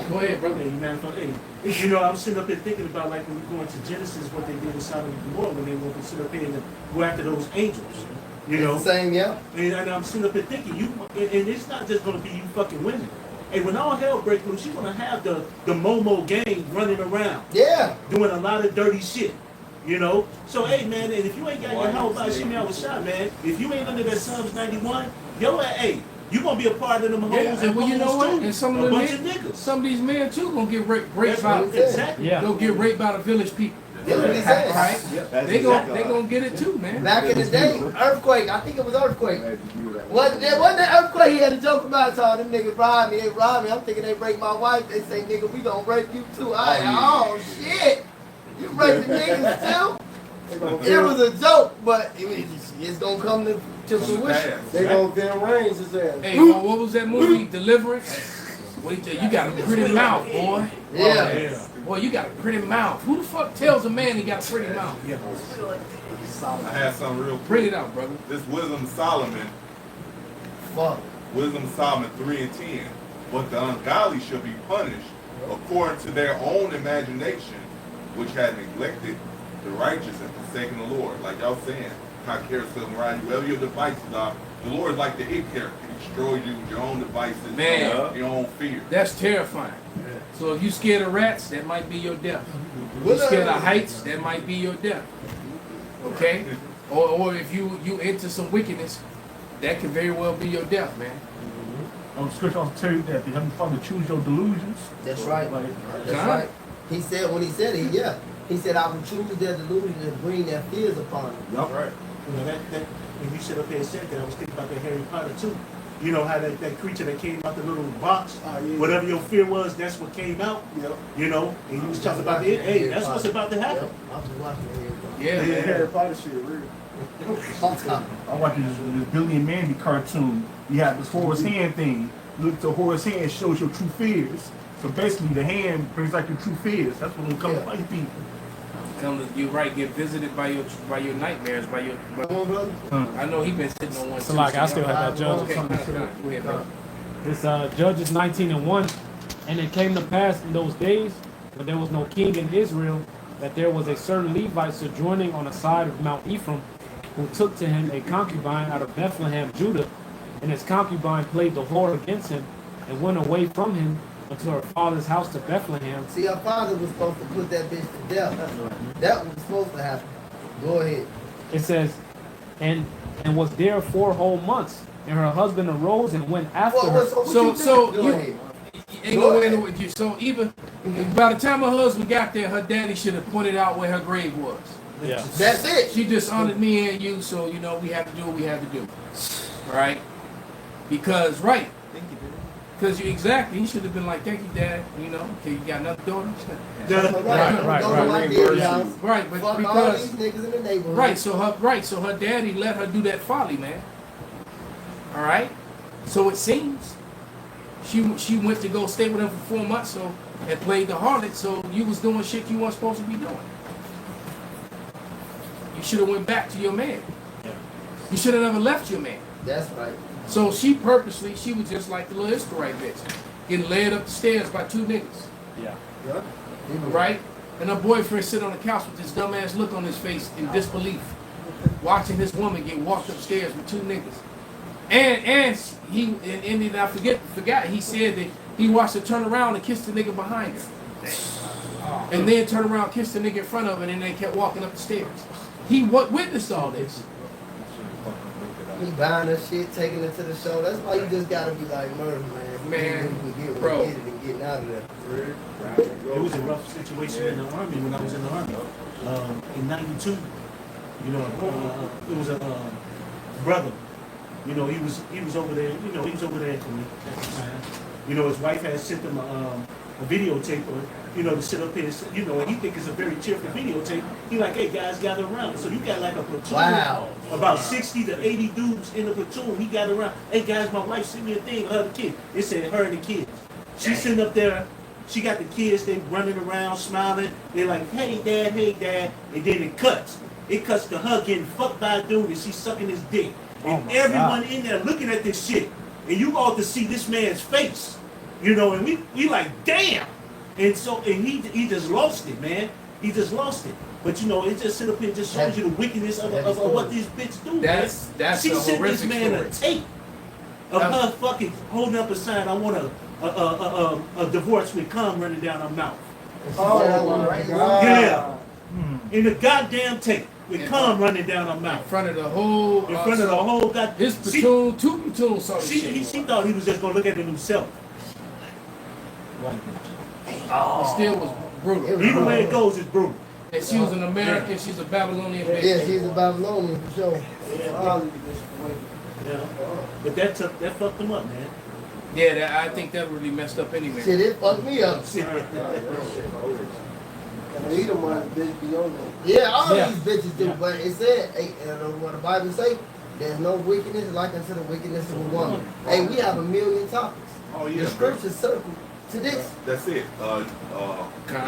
Go ahead, brother. Hey, man for hey. You know, I'm sitting up here thinking about like when we go into Genesis, what they did in Sodom and Gomorrah when they were to sit up here and go after those angels. You know, It's the same, yeah. and I'm sitting up here thinking, and it's not just gonna be you fucking women. Hey, when all hell breaks loose, you're gonna have the Momo gang running around, Yeah. doing a lot of dirty shit. You know? So hey man, and if you ain't got your house by Shimmy out with shot, man, if you ain't under that Psalms 91, yo hey, you gonna be a part of them hoes Yeah, and well, you know what? too. And some of a the bunch men, of niggas. some of these men too gonna get raped That's by what, exactly. Yeah. They'll get raped by the village people. That's what he said. Right? They gonna get it too, man. Back in the day, earthquake. I think it was earthquake. Wasn't that earthquake? He had a joke about it. All them niggas robbed me. They robbed me. I'm thinking they break my wife. They say, nigga, we gonna rape you too. Oh shit! You raping niggas too? It was a joke, but it's gonna come to fruition. They gonna then range his ass. Hey, what was that movie, Deliverance? Wait till you got a pretty mouth, boy. Yeah. Boy, you got a pretty mouth. Who the fuck tells a man he got a pretty mouth? I had something real Bring quick. it out, brother. This Wisdom of Solomon, Fuck. Wisdom of Solomon 3 and 10. But the ungodly shall be punished according to their own imagination, which had neglected the righteous and forsaken the Lord. Like y'all saying, cock carousel around you, wherever your devices are. The Lord is like the it character. He destroys you with your own devices, Man. your own fear. That's terrifying. So if you scared of rats, that might be your death. If you scared of heights, that might be your death. Okay? Or if you into some wickedness, that could very well be your death, man. Scripture also tell you that the Heavenly Father choose your delusions. That's right. Like, That's Huh? right. He said when he said it, yeah. He said I will choose their delusion and bring their fears upon them. Yup. Right. You know, that when you sit up here and said that, I was thinking about that Harry Potter too. You know how that creature that came out the little box, whatever your fear was, that's what came out. You know, and he was talking about it. Hey, that's what's about to happen. I was watching it. Yeah, man. Harry Potter shit, real. I'm watching this Billy and Mandy cartoon. You have this Horace Hand thing. Look to Horace Hand shows your true fears. So basically, the hand brings like your true fears. That's what will come to fight people. Come to, you right, get visited by your nightmares, by your. Come on, brother. I know he been sitting on one. So too, like I still y'all- have that Judges. Okay, go ahead, bro. It's Judges 19:1, and it came to pass in those days when there was no king in Israel, that there was a certain Levite sojourning on the side of Mount Ephraim, who took to him a concubine out of Bethlehem, Judah, and his concubine played the whore against him, and went away from him unto her father's house to Bethlehem. See, her father was supposed to put that bitch to death. That was supposed to happen. Go ahead. It says, and was there 4 whole months, and her husband arose and went after her. So Go you ahead. ain't gonna end with you. So even by the time her husband got there, her daddy should have pointed out where her grave was. Yeah. That's it. She dishonored me and you, so you know we have to do what we have to do, right? Because because you exactly, he should have been like, "Thank you, Dad." You know, okay, you got another daughter. Right. Go to my daddy's house. Right, but Fuck all because these niggas in the neighborhood. so her daddy let her do that folly, man. All right, so it seems she went to go stay with him for 4 months, so and played the harlot. So you was doing shit you weren't supposed to be doing. You should have went back to your man. You should have never left your man. That's right. So she was just like the little Israelite bitch, getting led up the stairs by 2 niggas, Yeah. right? And her boyfriend sit on the couch with this dumbass look on his face in disbelief, watching this woman get walked upstairs with 2 niggas. And I forgot he said that he watched her turn around and kiss the nigga behind her, and then turn around, kiss the nigga in front of her, and then they kept walking up the stairs. He witnessed all this. He buying her shit, taking it to the show. That's why you just gotta be like murder, man. Man, You can get bro. what you get and getting out of there. It was a rough situation in the army when I was in the army. In '92, you know, it was a brother. You know, he was over there. You know, he was over there for me at the time. You know, his wife had sent him a videotape, you know, to sit up here. You know, and he think it's a very cheerful videotape. He like, hey guys, gather around. So you got like a platoon. Wow. About 60 to 80 dudes in the platoon. He got around. Hey guys, my wife sent me a thing. Her the kid. It said her and the kids. She's sitting up there. She got the kids. They running around, smiling. They're like, hey dad, hey dad. And then it cuts. It cuts to her getting fucked by a dude and she's sucking his dick. And everyone in there looking at this shit. And you ought to see this man's face. You know, and we like, damn. And so, and he just lost it, man. He just lost it. But you know, it just sit up here and just shows you the wickedness of what these bitches do. That's She a sent this horrific man story. a tape of her fucking holding up a sign. I want a divorce with cum running down her mouth. Oh my God. Yeah, in the goddamn tape with cum running down her In mouth. front of the whole. In front of the whole goddamn. His platoon, 2 platoons saw this She shit. thought he was just gonna look at it himself. It still was brutal. Either way it goes, it's brutal. And she was an American. She's a Babylonian bitch. Yeah, she's a Babylonian for sure. Yeah. But that fucked him up, man. Yeah, I think that really messed up anyway. Shit, it fucked me up. Edomite bitch be on there. Yeah, all these bitches do, but it said, hey, what the Bible say, there's no wickedness like unto the wickedness of a woman. Hey, we have a million topics. Oh yeah, The scriptures circle to this. That's it. I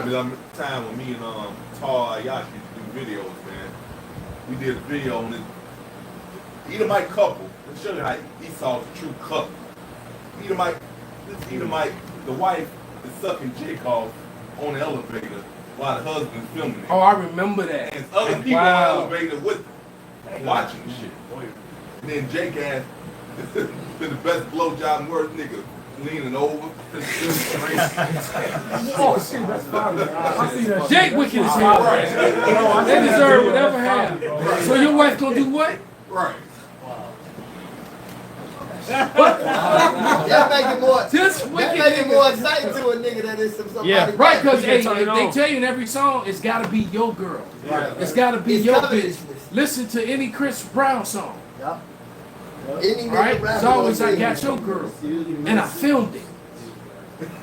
mean, time when me and Tar Ayashi used to do videos, man. We did a video on this Edomite couple. To show you how Esau's a true couple. Edomite, the wife is sucking Jake off on the elevator while the husband's filming it. Oh, I remember that. And other people Wow. on the elevator with watching the shit. And then Jake asked, been the best blowjob and worst nigga, leaning over. Oh, shit, that's fine. I see that. Jake wicked as hell. They deserve whatever happened. So your wife gonna do what? Right. That make it more. Just That wicked make it niggas. more exciting to a nigga that is somebody. Yeah, Right, because You can't turn it they on. tell you in every song, it's gotta be your girl. Right. It's gotta be It's your bitch. covetousness. Listen to any Chris Brown song. Yup. Any nigga Right? It's rapping always gonna I say got your girl. And I filmed it.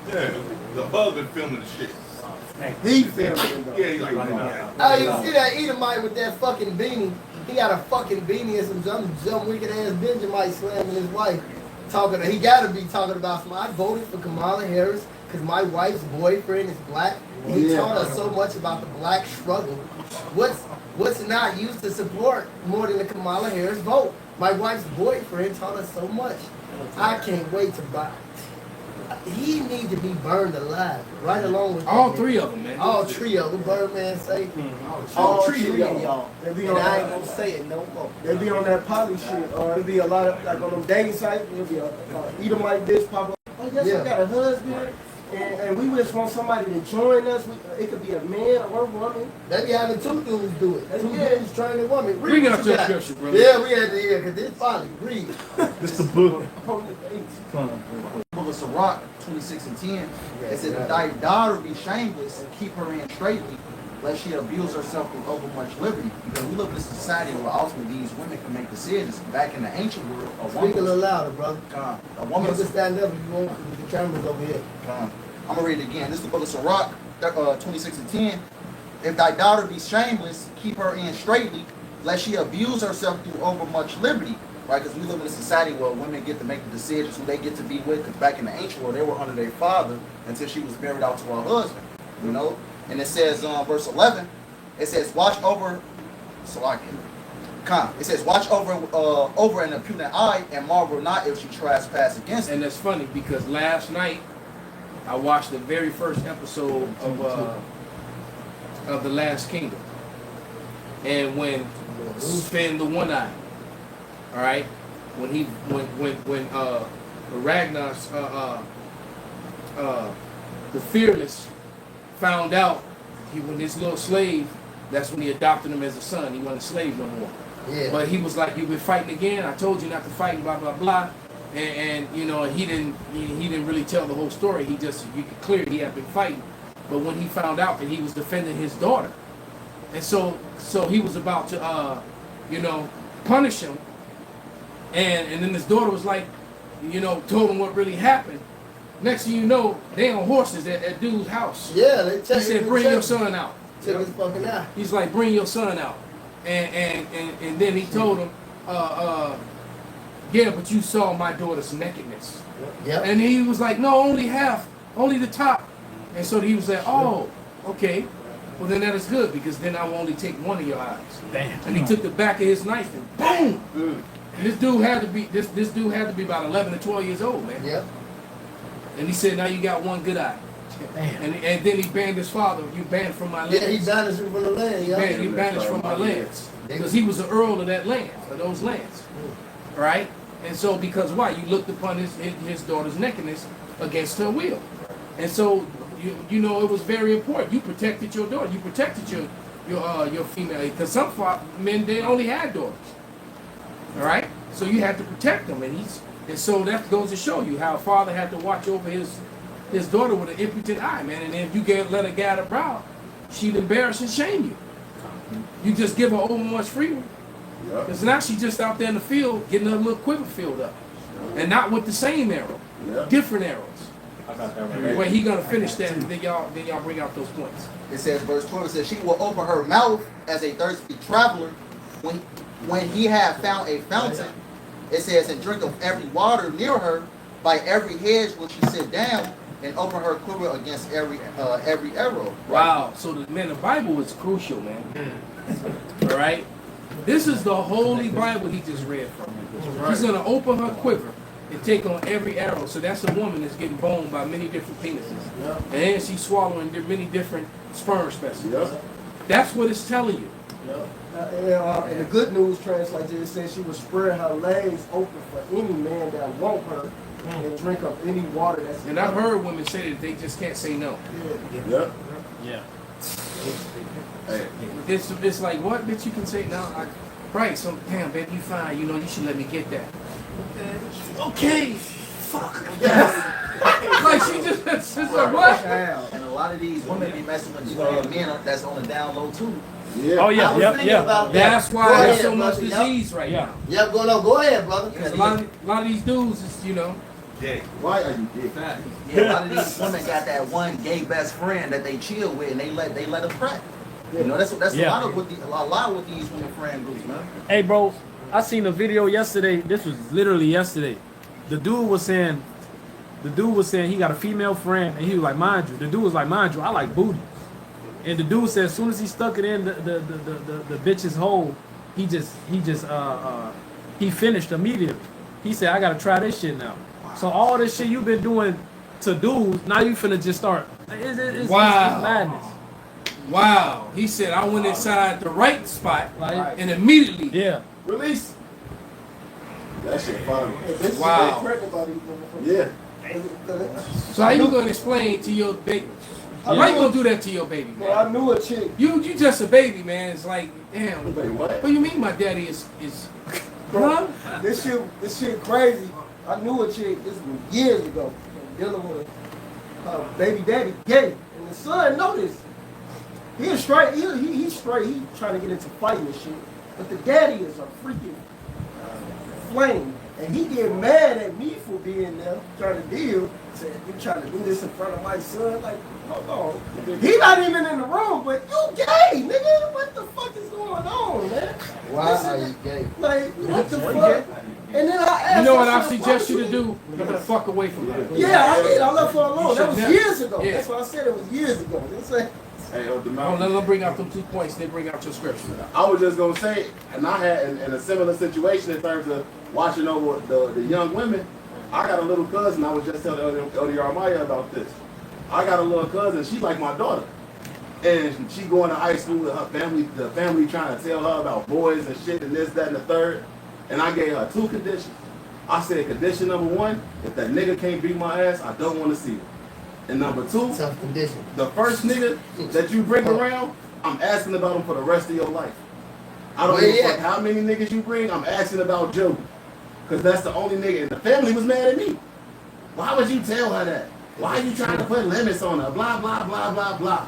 Yeah. The husband filming the shit. He filmed it. Yeah, he's like, yeah. Oh, you see that Edomite with that fucking beanie? He got a fucking beanie and some wicked ass Benjamite slamming his wife. He gotta be talking about some. I voted for Kamala Harris because my wife's boyfriend is black. And he Yeah. taught us so much about the black struggle. What's not used to support more than the Kamala Harris vote? My wife's boyfriend taught us so much. I can't wait to buy. He need to be burned alive, right along with All that. three of them, man. All three of them. Birdman say All all three three of of y'all. They be And on I ain't that. gonna say it no more. They be on that poly shit, or it be a lot of like on them dating sites. It'll be a Edomite bitch pop up. Oh yes, Yeah. I got a husband, and we just want somebody to join us. It could be a man or a woman. They be having two dudes do it. Two Yeah. dudes training a woman. Bring it what up you to the got. scripture, brother. Yeah, we had to hear because this folly. Read. It's the book. Book of Sirach 26 and 10. It says, if thy daughter be shameless, keep her in straitly, lest she abuse herself with overmuch liberty. Because we live in a society where ultimately these women can make decisions. Back in the ancient world, a Speak a little woman, louder, brother. a You woman, can stand up if you want. The camera's over here. I'm gonna read it again. This is the book of Sirach 26 and 10. If thy daughter be shameless, keep her in straitly, lest she abuse herself through overmuch liberty. Right, because we live in a society where women get to make the decisions who they get to be with. Because back in the ancient world, they were under their father until she was married out to her husband. You know, and it says, verse 11, it says, "Watch over." It says, "Watch over an impudent eye, and marvel not if she trespass against And it." that's funny because last night I watched the very first episode of The Last Kingdom, and when Sven the One Eye, all right, when Ragnar's the Fearless found out when this little slave, that's when he adopted him as a son. He wasn't a slave no more. Yeah. But he was like, "You've been fighting again. I told you not to fight." Blah blah blah. And you know, he didn't really tell the whole story. He just, you could clear he had been fighting. But when he found out that he was defending his daughter, and so he was about to punish him. And then his daughter was like, told him what really happened. Next thing you know, they on horses at dude's house. Yeah, they He check. said, "Bring your son out." Check his fucking eye. He's like, "Bring your son out." And then he told him, "Yeah, but you saw my daughter's nakedness." Yep. And he was like, "No, only half, only the top." And so he was like, "Oh, okay. Well, then that is good because then I will only take one of your eyes." Damn. And he took the back of his knife and boom. And this dude had to be about 11 or 12 years old, man. Yep. And he said, "Now you got one good eye." Damn. And then he banned his father. "You banned from my land." Yeah, he banished him from the land. He Yeah. banished from my lands because he was the earl of that land, of those lands, right? And so because why? You looked upon his daughter's nakedness against her will, and so you know it was very important. You protected your daughter. You protected your female, because some men, they only had daughters, all right? So you had to protect them, and so that goes to show you how a father had to watch over his daughter with an impotent eye, man. And if you let her get a brow, she'd embarrass and shame you. You just give her over much freedom. Yep. Because now she's just out there in the field getting her little quiver filled up. And not with the same arrow. Yep. Different arrows. Where he gonna finish that, and then y'all bring out those points. It says, verse 12, it says, "She will open her mouth as a thirsty traveler when he had found a fountain." It says, "And drink of every water near her, by every hedge will she sit down, and open her quiver against every arrow." Wow. So the Bible is crucial, man. All right. This is the Holy Bible he just read from. He's gonna open her quiver and take on every arrow. So that's a woman that's getting boned by many different penises, and then she's swallowing many different sperm specimens. Yep. That's what it's telling you. And the good news translated, it says she will spread her legs open for any man that want her and drink of any water that's in And I've her. heard women say that they just can't say no. Yep. Yeah. Hey, It's like, what, bitch, you can say no? Right, so, damn, baby, you fine. You know, you should let me get that. Okay. Fuck. Like, she just, it's like, what? And a lot of these women be messing with men that's on the down low too. yeah. Oh yeah. I was Yep. thinking Yeah. about that. That's why Go there's ahead, so much brother. disease right Yeah. now. Yep, go ahead, brother. Because a lot of these dudes is, Why are you gay? Yeah, a lot of these women got that one gay best friend that they chill with, and they let them crack. You know, that's Yeah. a lot of what these women friend groups, man. Hey, bro, I seen a video yesterday. This was literally yesterday. The dude was saying the dude was saying he got a female friend, and he was like, mind you, the dude was like, mind you, I like booty. And the dude said as soon as he stuck it in the bitch's hole, he finished immediately. He said, I gotta try this shit now. So all this shit you've been doing to dudes, now you finna just start. It's madness. Wow. He said I went inside the right spot Like, and immediately. yeah. Release. That shit funny. Bitches Wow. get pregnant by these motherfuckers. Yeah. So how you gonna explain to your baby? Why you gonna do that to your baby, Bro, I man? knew a chick. You just a baby, man. It's like, damn. Wait, what? What do you mean my daddy is Bro, huh? this shit crazy. I knew a chick, this was years ago, dealing with a baby daddy gay. And the son know this. He is straight, he's straight, he trying to get into fighting and shit. But the daddy is a freaking flame. And he get mad at me for being there, trying to deal. Said, you trying to do this in front of my son? Like, hold on. He not even in the room, but you gay, nigga. What the fuck is going on, man? Why Listen, are you gay? like, what the fuck? And then I asked You know what I myself, suggest why you to would do? You better fuck away from her. Yeah, I did. I left her alone. That was should never- years ago. Yeah. That's what I said. It was years ago. You know what I'm saying? Hey, Oh, let them bring out them 2 points. They bring out your scripture. I was just gonna say, and I had in a similar situation in terms of watching over the young women. I got a little cousin. I was just telling Elder Armaya about this. I got a little cousin. She's like my daughter, and she going to high school with her family. The family trying to tell her about boys and shit and this, that, and the third. And I gave her 2 conditions. I said, condition number 1, if that nigga can't beat my ass, I don't want to see him. And number 2, Tough condition. the first nigga that you bring around, I'm asking about him for the rest of your life. I don't Where give a he fuck at? how many niggas you bring, I'm asking about Joe. Because that's the only nigga. And the family was mad at me. Why would you tell her that? Why are you trying to put limits on her? Blah, blah, blah, blah, blah.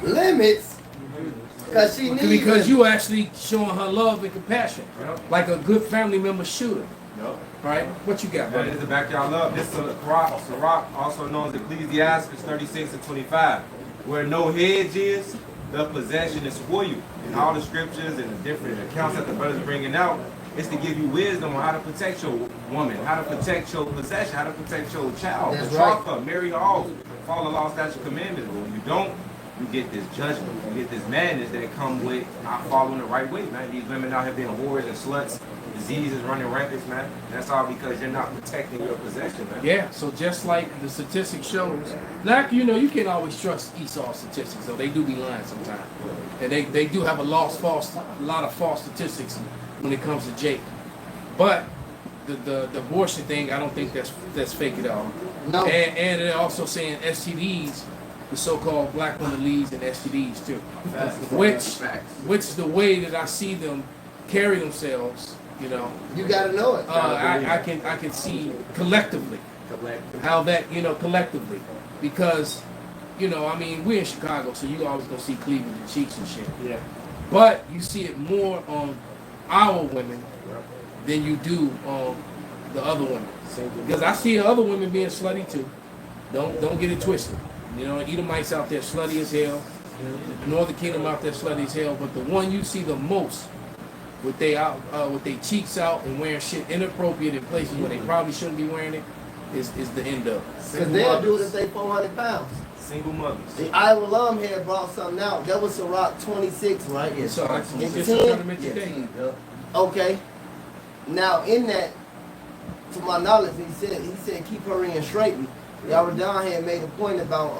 Limits? Because she needs Because it. you actually showing her love and compassion, like a good family member should. Yup. Right? What you got, That buddy? is the backyard love. This is Sirach, also known as Ecclesiastes 36 and 25. Where no hedge is, the possession is for you. And all the scriptures and the different accounts that the brother's bringing out, it's to give you wisdom on how to protect your woman, how to protect your possession, how to protect your child. That's Betroth her, marry her off, follow law, statute, commandments. But when you don't, you get this judgment, you get this madness that comes with not following the right way, man. These women out here being whores and sluts, diseases running rampant, man. That's all because you're not protecting your possession, man. Yeah, so just like the statistics shows, like you can't always trust Esau's statistics, though they do be lying sometimes, and they do have a lot of false statistics when it comes to Jake. But the abortion thing, I don't think that's fake at all. No. And they're also saying STDs, the so-called black women leads and STDs too, which is the way that I see them carry themselves. You know, You gotta know it. I can see collectively how that collectively, because I mean we're in Chicago, so you always gonna see Cleveland and cheeks and shit. Yeah. But you see it more on our women than you do on the other women, because I see other women being slutty too. Don't get it twisted. Edomites out there slutty as hell. Northern Kingdom out there slutty as hell. But the one you see the most with they cheeks out and wearing shit inappropriate in places where they probably shouldn't be wearing it is the end of it. Because they'll do it if they 400 pounds. Single mothers. The Iowa Lum had brought something out. That was Sirach 26, right? Yeah, so I And just 10? trying to mention today. Okay. Now in that, to my knowledge, he said keep her in straightened. Y'all down here made a point about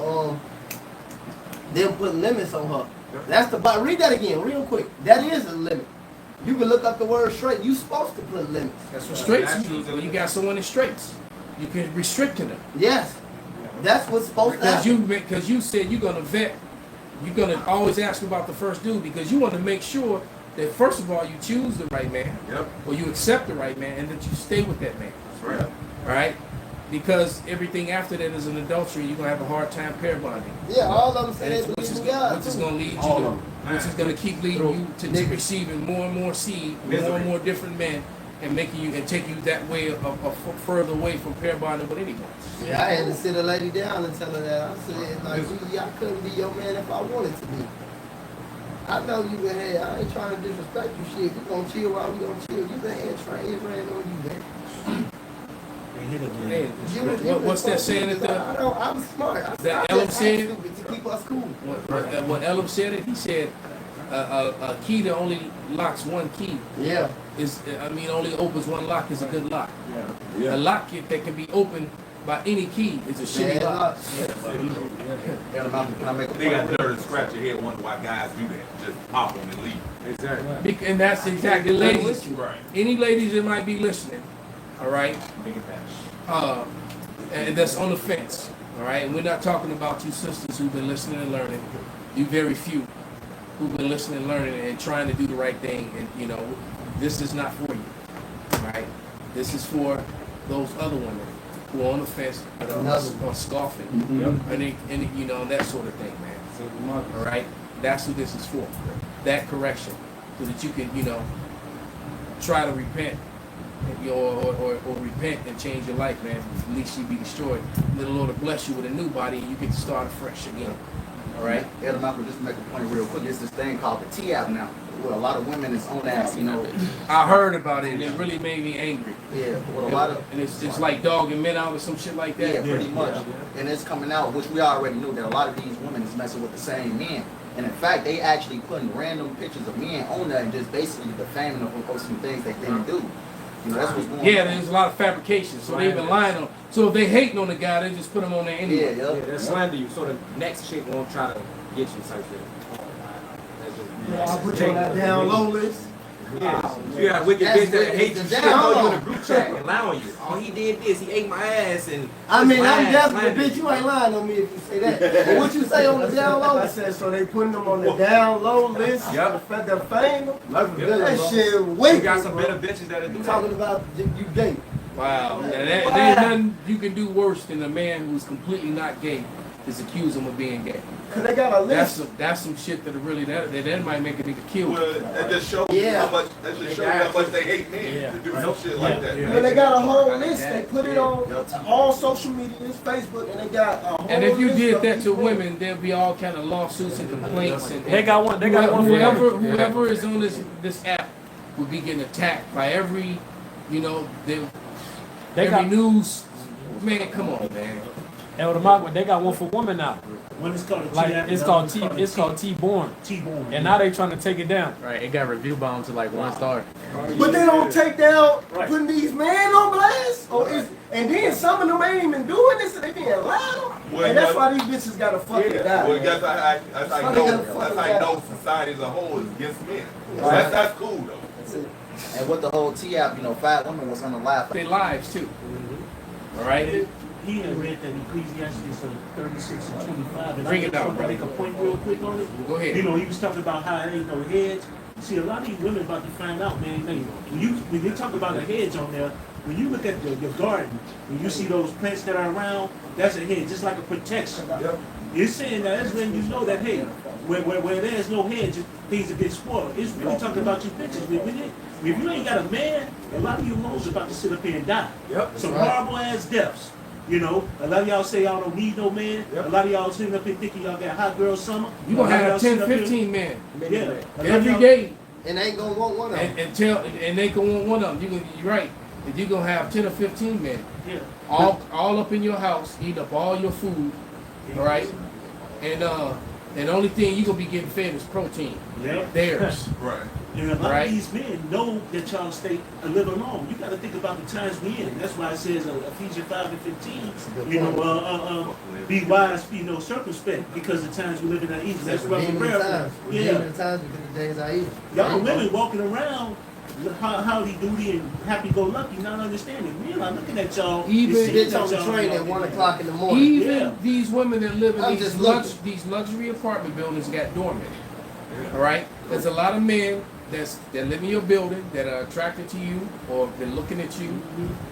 them putting limits on her. That's the but read that again real quick. That is a limit. You can look up the word straight. You supposed to put limits. That's what straights mean. When you got someone in straights, you can restrict them. Yes. That's what's supposed to happen. Because you said you're gonna vet, you're gonna always ask about the first dude because you want to make sure that first of all you choose the right man, or you accept the right man, and that you stay with that man. That's right. All right? Because everything after that is an adultery. You're gonna have a hard time pair bonding. Yeah, all of them say And they it's- believe in which God. is too. gonna lead you All to, of them. which is gonna keep leading you to receiving more and more seed, more and more different men, and making you and take you that way of further away from pair bonding with anyone. Yeah, I had to sit a lady down and tell her that. I said, like, I couldn't be your man if I wanted to be. I know you been here. I ain't trying to disrespect you, shit. We gonna chill while we gonna chill. You been here trying, it ran on you, man. hit again. Hey, what's that saying at the I'm smart. that Elam said? To keep us cool. When Elam said it, he said a key that only locks one key Yeah. only opens one lock is a good lock. Yeah. A lock that can be opened by any key is a shitty Yeah. lock. Can I make a They got point? nerve to scratch your head, wonder why guys do that. Just pop them and leave. Exactly. And that's exactly ladies. Right. Any ladies that might be listening, all right, and that's on the fence, all right. And we're not talking about you sisters who've been listening and learning. You very few who've been listening and learning and trying to do the right thing. And you know, this is not for you, all right. This is for those other women who are on the fence or scoffing, and you know, that sort of thing, man. All right, that's what this is for. That correction, so that you can, you know, try to repent, or repent and change your life, man. At least you be destroyed. And the Lord will bless you with a new body, and you can start afresh again. All right. Elder Malcolm, just to make a point real quick. There's this thing called the T-app now, where a lot of women is on that, you know. I heard about it, and it really made me angry. Yeah, with a lot of. And it's like dogging men out or some shit like that. Yeah, pretty much. And it's coming out, which we already knew that a lot of these women is messing with the same men. And in fact, they actually putting random pictures of men on there and just basically defaming them for some things they didn't do. You know, that's what's going on. Yeah, there's a lot of fabrication, so they even lying on. So if they hating on the guy, they just put him on there anyway. Yeah, Yeah, they slander you, so the next chick won't try to get you type shit. I'll put you on that down low list. Yeah. You got a wicked That's bitch that wicked. hates you, That's shit down on you in low. a group chat and lie on you. Oh, he did this, he ate my ass, and I mean, my I'm ass definitely, slandered bitch, you ain't lying on me if you say that. But what you say on the down low? I said, so they putting them on the down low list. Yep. The fame. Yep. That shit You wicked. got some bro. better bitches that'll do You that. talking about you gay? Wow. And there ain't nothing you can do worse than a man who's completely not gay is accuse him of being gay. Cause they got a list. That's some shit that really that might make a nigga kill. Well, that just shows how much. That just shows how much they hate men to do some shit like that. And they got a whole list. They put it on all social medias, Facebook, and they got a whole And if you list did of that to people. women, there'll be all kind of lawsuits and complaints. And They got one. They got one. for every- whoever is on this app will be getting attacked by every, you know, They every got news. Man, come on, man. Elder Malcolm. They got one for women now. One is called a Like T-app, it's and called the other T. It's called T-Born. T-Born. And now they trying to take it down. Right, it got review bombed to like 1 star. But they don't take down Right. putting these men on blast. And then some of them ain't even doing this, and they being loud. Well, And that's but- why these bitches gotta fucking die. Well, that's how I know. That's how I know society as a whole is against men. So that's cool though. That's it. And with the whole T-app, you know, 5 women was on the live. Their lives too. All right. He had read that Ecclesiastes 36 and 25. And Bring I it just out, want to brother. make a point real quick on it. Go ahead. You know, he was talking about how it ain't no hedge. See, a lot of these women about to find out, man. When they talk about a hedge on there, when you look at your garden, when you see those plants that are around, that's a hedge, just like a protection. You're saying that that's when you know that, hey, where there's no hedge, things will get spoiled. It's really talking about you bitches. If you ain't got a man, a lot of you hoes about to sit up here and die. Some horrible ass deaths. You know, a lot of y'all say y'all don't need no man. A lot of y'all sitting up here thinking y'all got hot girl summer. You gonna A lot of have y'all sitting 10, up here- 15 men Yeah. A lot of every y'all- day, And they ain't gonna want one of them. and they can want one of them. You're right. If you gonna have 10 or 15 men, Yeah. all up in your house, eating up all your food, all right? And the only thing you gonna be getting fed is protein. Yeah. Theirs. Right. And a lot Right. of these men know that y'all stay a little long. You got to think about the times we in. That's why it says Ephesians 5 and 15. You know, be wise, you know, circumspect, because the times we live in are evil. That's why we Redeeming pray the for. times. Yeah, Redeeming the times because the days are evil. y'all women walking around howdy doody and happy go lucky, not understanding. Men are looking at y'all. Even- and seeing Bitch on the y'all- train at 1 o'clock in the morning. Even Yeah. these women that live in I'm these, just looking. these luxury apartment buildings got dormant. All right, there's a lot of men that live in your building that are attracted to you or been looking at you,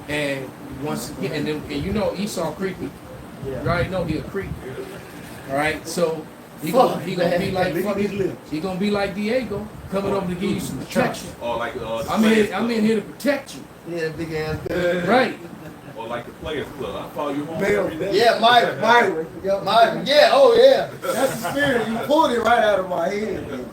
and once again, and you know Esau creepy. You already know he a creep. All right, so he gonna be like he gonna be like Diego coming over to give you some protection. Or like I'm in here to protect you. Yeah, big ass girl. Right. Or like the Players Club. I follow you home every day. Yeah, Myron. Myron. Yeah, oh yeah. That's the spirit. You pulled it right out of my head, man.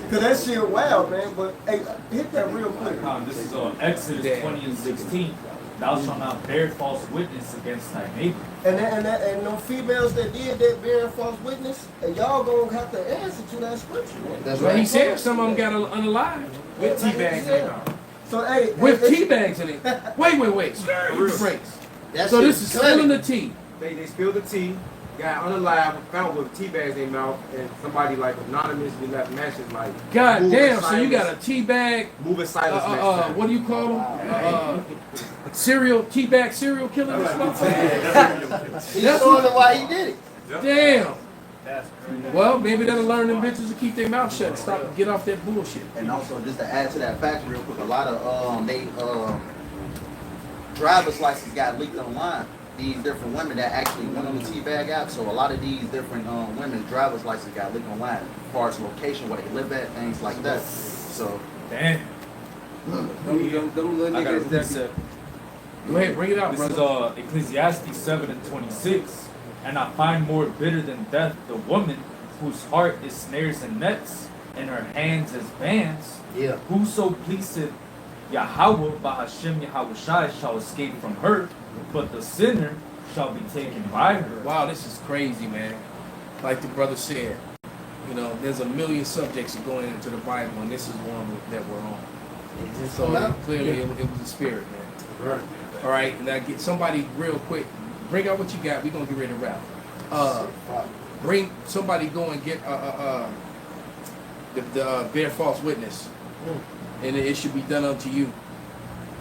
Cause that shit wild, man. But hey, hit that real quick. This is on Exodus 20 and 16. thou shalt not bear false witness against thy neighbor. And them females that did that bearing false witness, and y'all gonna have to answer to that scripture. That's Well, he right. said some of them got unalived with tea bags in their mouth. So hey, With hey, tea bags in it. Wait. Phrase. That So shit this is spilling the clean. tea. They spilled the tea, got unalive, found with tea bags in their mouth, and somebody like anonymously left messages like, God moving damn, so you silence- got a tea bag, moving silence next time. what do you call them? Tea bag serial killer this motherfucker? He's showing them why he did it. Damn. That's crazy. Well, maybe that'll learn them bitches to keep their mouth shut and stop get off that bullshit. And also, just to add to that fact real quick, a lot of driver's license got leaked online. These different women that actually went on the T-Bag app. So a lot of these different women's driver's license got leaked online, as far as location, where they live at, things like that. So Damn. Them little I got a niggas that precept. Go ahead, bring it out, This is brother. Ecclesiastes 7:26. And I find more bitter than death the woman whose heart is snares and nets, and her hands as bands. Yeah. Whoso pleaseth Yahweh by Hashem Yahushai shall escape from her, but the sinner shall be taken by her. Wow, this is crazy, man. Like the brother said, you know, there's a million subjects going into the Bible, and this is one that we're on. So clearly, it was a spirit, man. Right. All right, now get somebody real quick. Bring out what you got. We're gonna get ready to wrap. Bring somebody. Go and get the bear false witness, and it should be done unto you.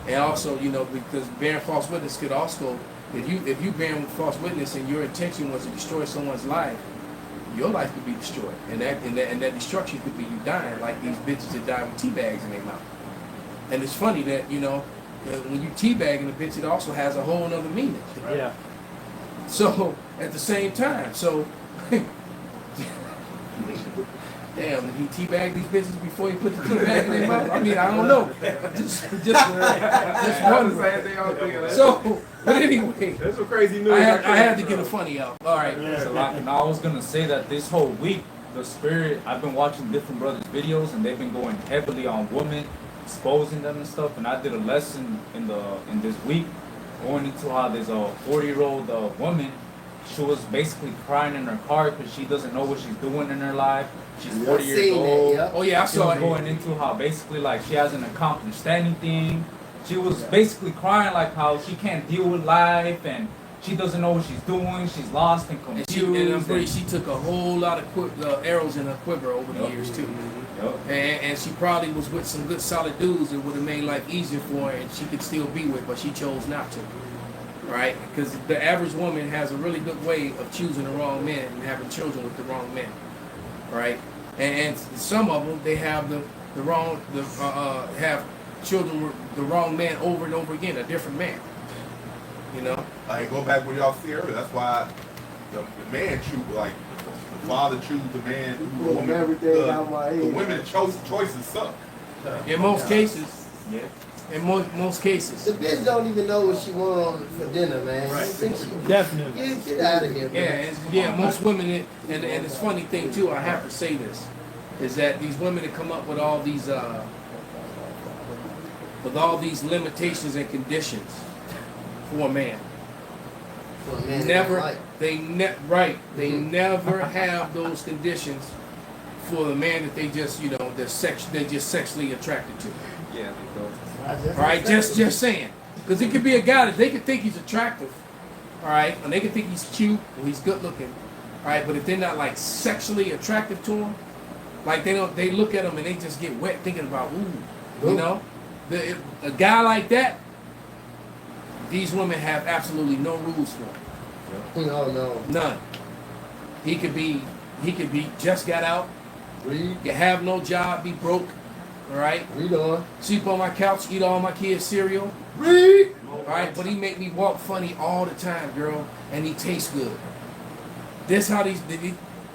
And also, you know, because bearing false witness could also, if you bearing false witness and your intention was to destroy someone's life, your life could be destroyed, and that destruction could be you dying, like these bitches that die with tea bags in their mouth. And it's funny that, you know, when you teabagging a bitch, it also has a whole other meaning. Yeah. So at the same time, so damn, did he teabag these bitches before he put the teabag in their mouth? I mean, I don't know. Just wondering. So, but anyway, That's some crazy news. I had to get a funny out. All right. It's a lot. And I was gonna say that this whole week, the spirit, I've been watching different brothers' videos, and they've been going heavily on women, exposing them and stuff. And I did a lesson in this week, going into how there's a 40-year-old woman. She was basically crying in her car because she doesn't know what she's doing in her life. She's 40 years Seen old. that, Oh yeah, I She saw was it. going into how basically like she hasn't accomplished anything. She was basically crying like how she can't deal with life and she doesn't know what she's doing. She's lost and And confused. I'm pretty she took a whole lot of arrows in her quiver over the years too. Yup. And she probably was with some good solid dudes that would have made life easier for her and she could still be with, but she chose not to. Right? Because the average woman has a really good way of choosing the wrong men and having children with the wrong men. Right? And some of them, they have have children with the wrong man over and over again, a different man. You know? Like, go back what y'all see earlier. That's why the man choose, like, the father choose the man, the Pull woman. everything out my The head. women choices suck. In most cases. Yeah. In most cases. The bitch don't even know what she want for dinner, man. Right. You think she- Definitely. Get out of here, Yeah, man. and most women, and it's funny thing too, I have to say this, is that these women that come up with all these limitations and conditions for a man. For a man Never, like- they never have those conditions for the man that they just, you know, they're just sexually attracted to. Yeah, because All right, just saying, because it could be a guy that they could think he's attractive, all right, and they could think he's cute or he's good looking, all right, but if they're not like sexually attractive to him, like they look at him and they just get wet thinking about you know, a guy like that, these women have absolutely no rules for him, No. none. He could be just got out, Read. you have no job, be broke, all right. Read on. Sleep on my couch, eat all my kids' cereal. Read. Alright, but he make me walk funny all the time, girl, and he tastes good. This how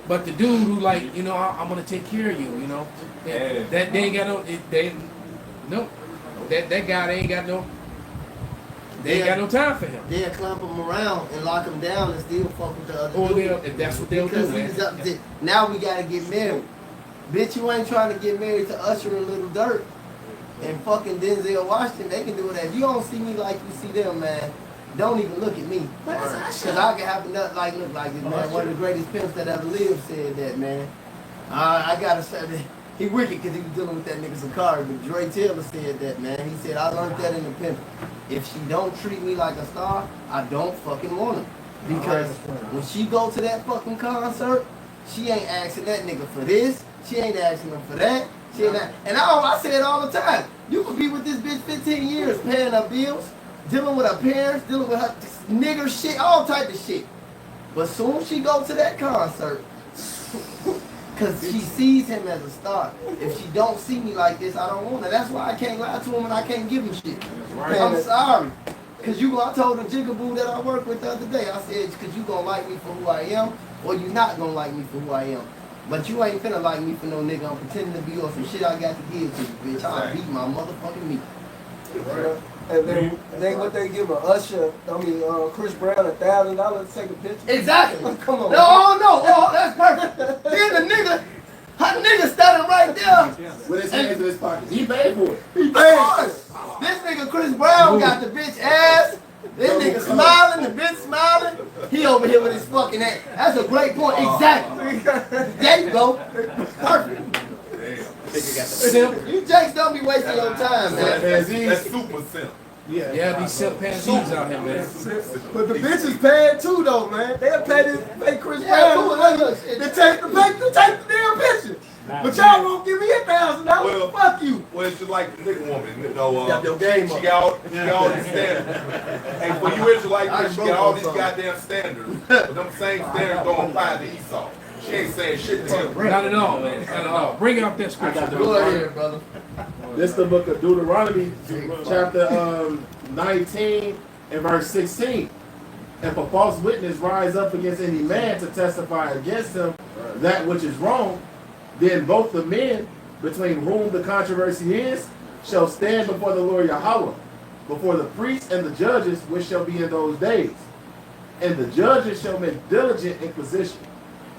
but the dude who like, you know, I'm gonna take care of you, you know. Yeah. That they ain't got no that guy they ain't got no time for him. They'll clamp him around and lock him down and still fuck with the other Or dude. if that's what they'll do, Because man. he's up to, now we gotta get married. Bitch, you ain't trying to get married to Usher and Little Dirt. and fucking Denzel Washington, they can do it. If you don't see me like you see them, man, don't even look at me. Cause I can have enough like look like this, man. One of the greatest pimps that ever lived said that, man. I gotta say that he wicked because he was dealing with that nigga Sakari, but Dre Taylor said that, man. He said, I learned that in the pimp. If she don't treat me like a star, I don't fucking want her. Because when she go to that fucking concert, she ain't asking that nigga for this. She ain't asking him for that. She ain't and I say it all the time. You could be with this bitch 15 years, paying her bills, dealing with her parents, dealing with her nigger shit, all type of shit. But soon she go to that concert, because she sees him as a star. If she don't see me like this, I don't want her. That's why I can't lie to him and I can't give him shit. I'm sorry. Because I told the jigaboo that I worked with the other day, I said, because you going to like me for who I am, or you not going to like me for who I am. But you ain't finna like me for no nigga. I'm pretending to be on some shit I got to give to you, bitch. I'll beat my motherfucking meat. And then what they give Chris Brown $1,000 to take a picture? Exactly. Come on. No, that's perfect. Then the nigga, her nigga standing right there. With his hands in his pockets. He paid for it. He paid. This nigga Chris Brown got the bitch ass. This nigga smiling, the bitch smiling. He over here with his fucking ass. That's a great point. Exactly. There you go. Perfect. Simp. You Jakes don't be wasting your time, man. That's super simp. Yeah, these simp pansies out here, man. But the bitches paying too, though, man. They'll pay Chris Yeah, Brown to take the damn picture. But y'all won't give me $1,000. Well, fuck you. Well, it's just like the nigga woman. You know, your game she got all these standards. And for you Israelites, she got all these goddamn standards. But them same standards don't apply to Esau. She ain't saying shit to him. Not at all, man. Not at all. Bring out that scripture. Go ahead, brother. This is the book of Deuteronomy, chapter 19 and verse 16. If a false witness rise up against any man to testify against him that which is wrong, then both the men between whom the controversy is shall stand before the Lord Yahweh, before the priests and the judges which shall be in those days. And the judges shall make diligent inquisition.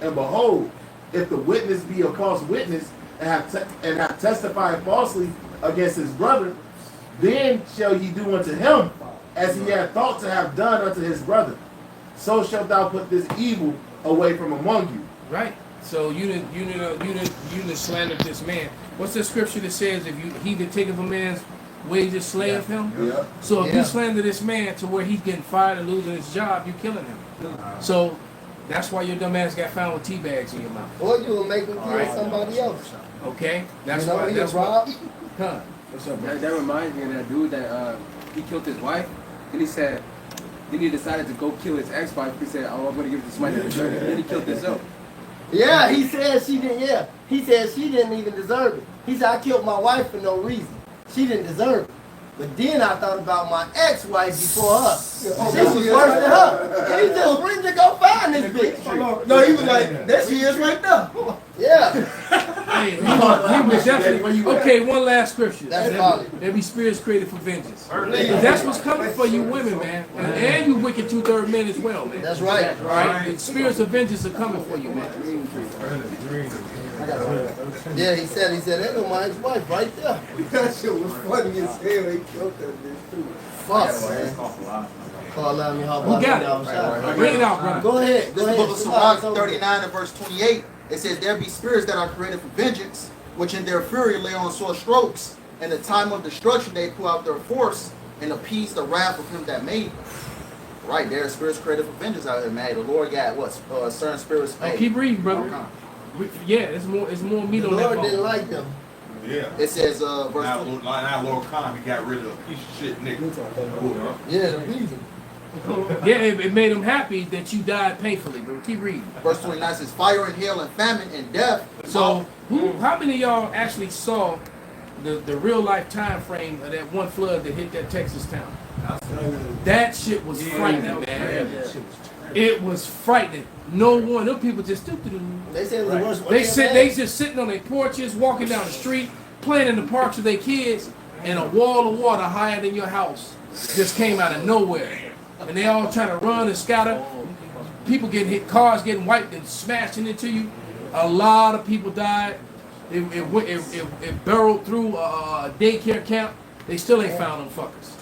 And behold, if the witness be a false witness and have testified falsely against his brother, then shall he do unto him as he had thought to have done unto his brother. So shalt thou put this evil away from among you. Right. So you didn't slander this man. What's the scripture that says if he that taketh a man's wages slayeth him? Yeah. So if you slander this man to where he's getting fired and losing his job, you killing him. So that's why your dumb ass got found with tea bags in your mouth. Or you will make him kill somebody else. Okay? That's You know, why. he That's robbed. why. Huh? What's up, bro? That reminds me of that dude that he killed his wife. Then he decided to go kill his ex-wife. He said, "Oh, I'm gonna give it to somebody that deserves it." Then he killed himself. Yeah, he said she didn't. Yeah, he said she didn't even deserve it. He said I killed my wife for no reason. She didn't deserve it. But then I thought about my ex-wife before her. She was worse than her. And he just went to go find this bitch. No, he was like, there she is right there. Yeah. Hey, he was definitely. Okay, one last scripture. That's solid. Every spirit is created for vengeance. That's what's coming for you women, man. And you wicked 2/3 men as well, man. That's right. Right? The spirits of vengeance are coming for you, man. Yeah, he said that was my ex-wife right there. That shit was funny as hell. He killed that bitch too. Fuck, man. Call out me how Who got it? Bring it out, brother. Go ahead. Go This ahead. book of Sirach 39 and verse 28. It says, there be spirits that are created for vengeance, which in their fury lay on sore strokes. In the time of destruction they pour out their force and appease the wrath of him that made them. Right, there are spirits created for vengeance out here, man. The Lord got what? Certain spirits Oh, made. keep reading, brother. Yeah, it's more meat The on that Lord didn't bone. like them. Yeah. It says, verse Now, 20. Lord Khan, he got rid of a piece of shit nigga. Yeah, the reason. Yeah, it made them happy that you died painfully, but keep reading. Verse 29 says, fire and hail and famine and death. So, how many of y'all actually saw the real life time frame of that one flood that hit that Texas town? That shit was frightening, man. It was frightening. No one, them people just They said it was the worst. they just sitting on their porches, walking down the street, playing in the parks with their kids, and a wall of water higher than your house just came out of nowhere. And they all trying to run and scatter. People getting hit, cars getting wiped and smashing into you. A lot of people died. it burrowed through a daycare camp. They still ain't found them fuckers.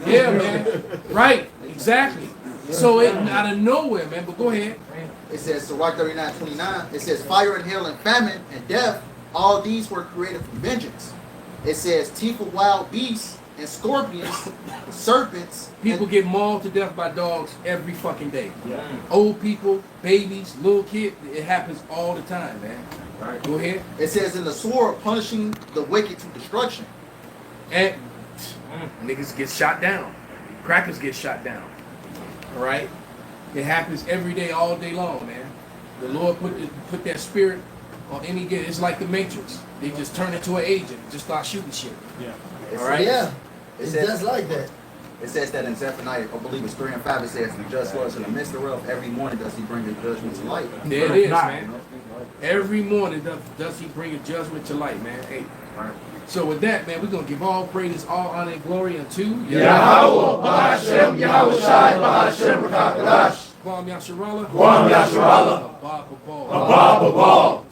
Yeah, man. Right. Exactly. So it out of nowhere, man. But go ahead. It says, Sirach 39:29, it says, fire and hail and famine and death, all these were created from vengeance. It says, teeth of wild beasts and scorpions, serpents. People get mauled to death by dogs every fucking day. Old people, babies, little kids. It happens all the time, man. All right, go ahead. It says, in the sword, punishing the wicked to destruction. And niggas get shot down. Crackers get shot down. All right? It happens every day, all day long, man. The Lord put that spirit on any given. It's like the Matrix. They just turn into an agent, just start shooting shit. Yeah. All right? Yeah. It It's says, just like that. it says that in Zephaniah, I believe it's 3 and 5, it says, the just was in the midst thereof, every morning does he bring his judgment to light. There it is, man. Every morning does he bring a judgment to light, man. Hey. So with that, man, we're going to give all praises, all honor, and glory unto Yahweh, Ba'ashem, Yahweh Shai, Ba'ashem, Rakakadash. Guam Yasharallah. Guam Yasharallah. Abba Babal. Abba Babal.